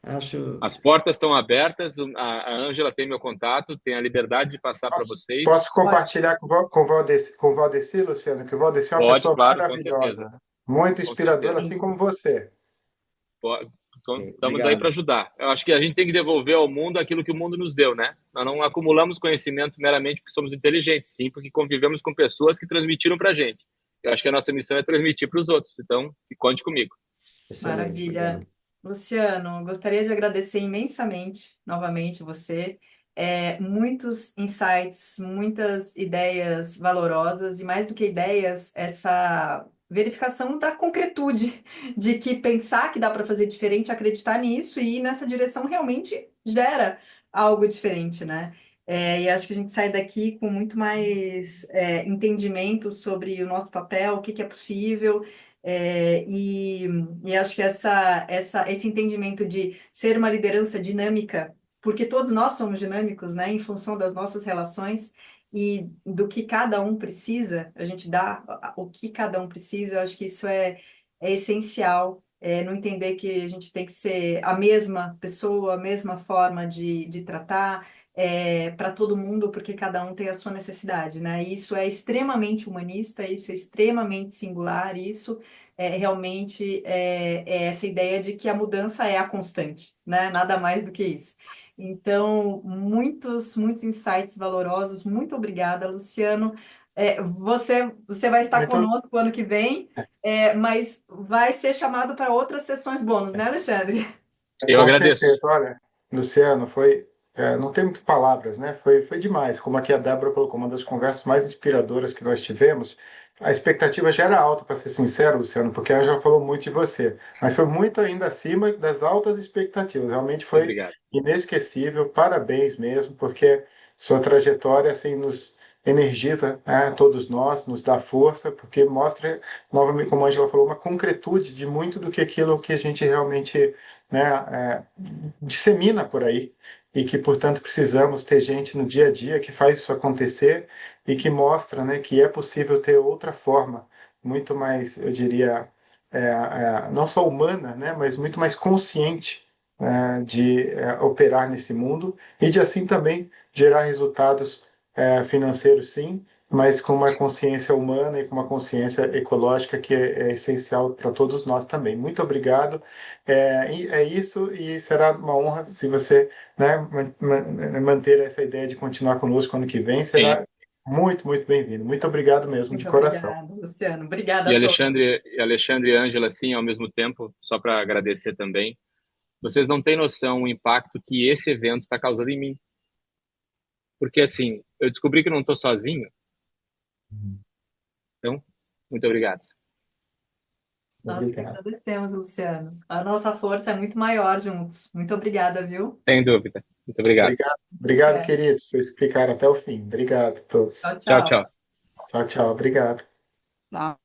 acho. As portas estão abertas, a Ângela tem meu contato, tem a liberdade de passar para vocês. Posso compartilhar com o Valdeci, Luciano, que o Valdeci é uma Pode, pessoa claro, com certeza, maravilhosa, muito com inspiradora, certeza. assim como você. Então, Ok, estamos aí para obrigado. ajudar. Eu acho que a gente tem que devolver ao mundo aquilo que o mundo nos deu, né? Nós não acumulamos conhecimento meramente porque somos inteligentes, sim, porque convivemos com pessoas que transmitiram para a gente. Eu acho que a nossa missão é transmitir para os outros. Então, conte comigo. Excelente, Maravilha. obrigado. Luciano, gostaria de agradecer imensamente, novamente, você. Muitos insights, muitas ideias valorosas, e mais do que ideias, essa verificação da concretude de que pensar que dá para fazer diferente, acreditar nisso e ir nessa direção realmente gera algo diferente, né? E acho que a gente sai daqui com muito mais entendimento sobre o nosso papel, o que que é possível. É, e, e acho que esse entendimento de ser uma liderança dinâmica, porque todos nós somos dinâmicos, né, em função das nossas relações e do que cada um precisa, a gente dá o que cada um precisa, eu acho que isso é essencial, não entender que a gente tem que ser a mesma pessoa, a mesma forma de tratar. Para todo mundo, porque cada um tem a sua necessidade, né? E isso é extremamente humanista, isso é extremamente singular, isso realmente é essa ideia de que a mudança é a constante, né? Nada mais do que isso. Então, muitos insights valorosos. Muito obrigada, Luciano. Você vai estar Muito, conosco ano que vem, mas vai ser chamado para outras sessões bônus, né, Alexandre? Eu com agradeço. certeza. Olha, Luciano, não tem muito palavras, né? Foi demais. Como aqui a Débora colocou, uma das conversas mais inspiradoras que nós tivemos. A expectativa já era alta, para ser sincero, Luciano, porque a já falou muito de você, mas foi muito ainda acima das altas expectativas. Realmente foi Obrigado. inesquecível. Parabéns mesmo, porque sua trajetória assim nos energiza, né, todos nós, nos dá força, porque mostra, novamente, como a Angela falou, uma concretude de muito do que aquilo que a gente realmente, né, dissemina por aí, e que, portanto, precisamos ter gente no dia a dia que faz isso acontecer e que mostra, né, que é possível ter outra forma, muito mais, eu diria, não só humana, né, mas muito mais consciente, de operar nesse mundo e de assim também gerar resultados financeiros, sim, mas com uma consciência humana e com uma consciência ecológica que é essencial para todos nós também. Muito obrigado. E é isso, e será uma honra se você, né, manter essa ideia de continuar conosco ano que vem. Sim. Será muito, muito bem-vindo. Muito obrigado mesmo, de Muito coração. obrigada, Luciano. Obrigada E a todos. Alexandre e Ângela, assim, ao mesmo tempo, só para agradecer também. Vocês não têm noção o impacto que esse evento está causando em mim. Porque, assim, eu descobri que não estou sozinho. Então, muito obrigado. Nós que Obrigado. agradecemos, Luciano. A nossa força é muito maior juntos. Muito obrigada, viu? Sem dúvida. Muito obrigado. Obrigado, obrigado, Sucesso. queridos. Vocês ficaram até o fim. Obrigado a todos. Tchau, Tchau, tchau. tchau. Tchau, tchau. Obrigado. Tá.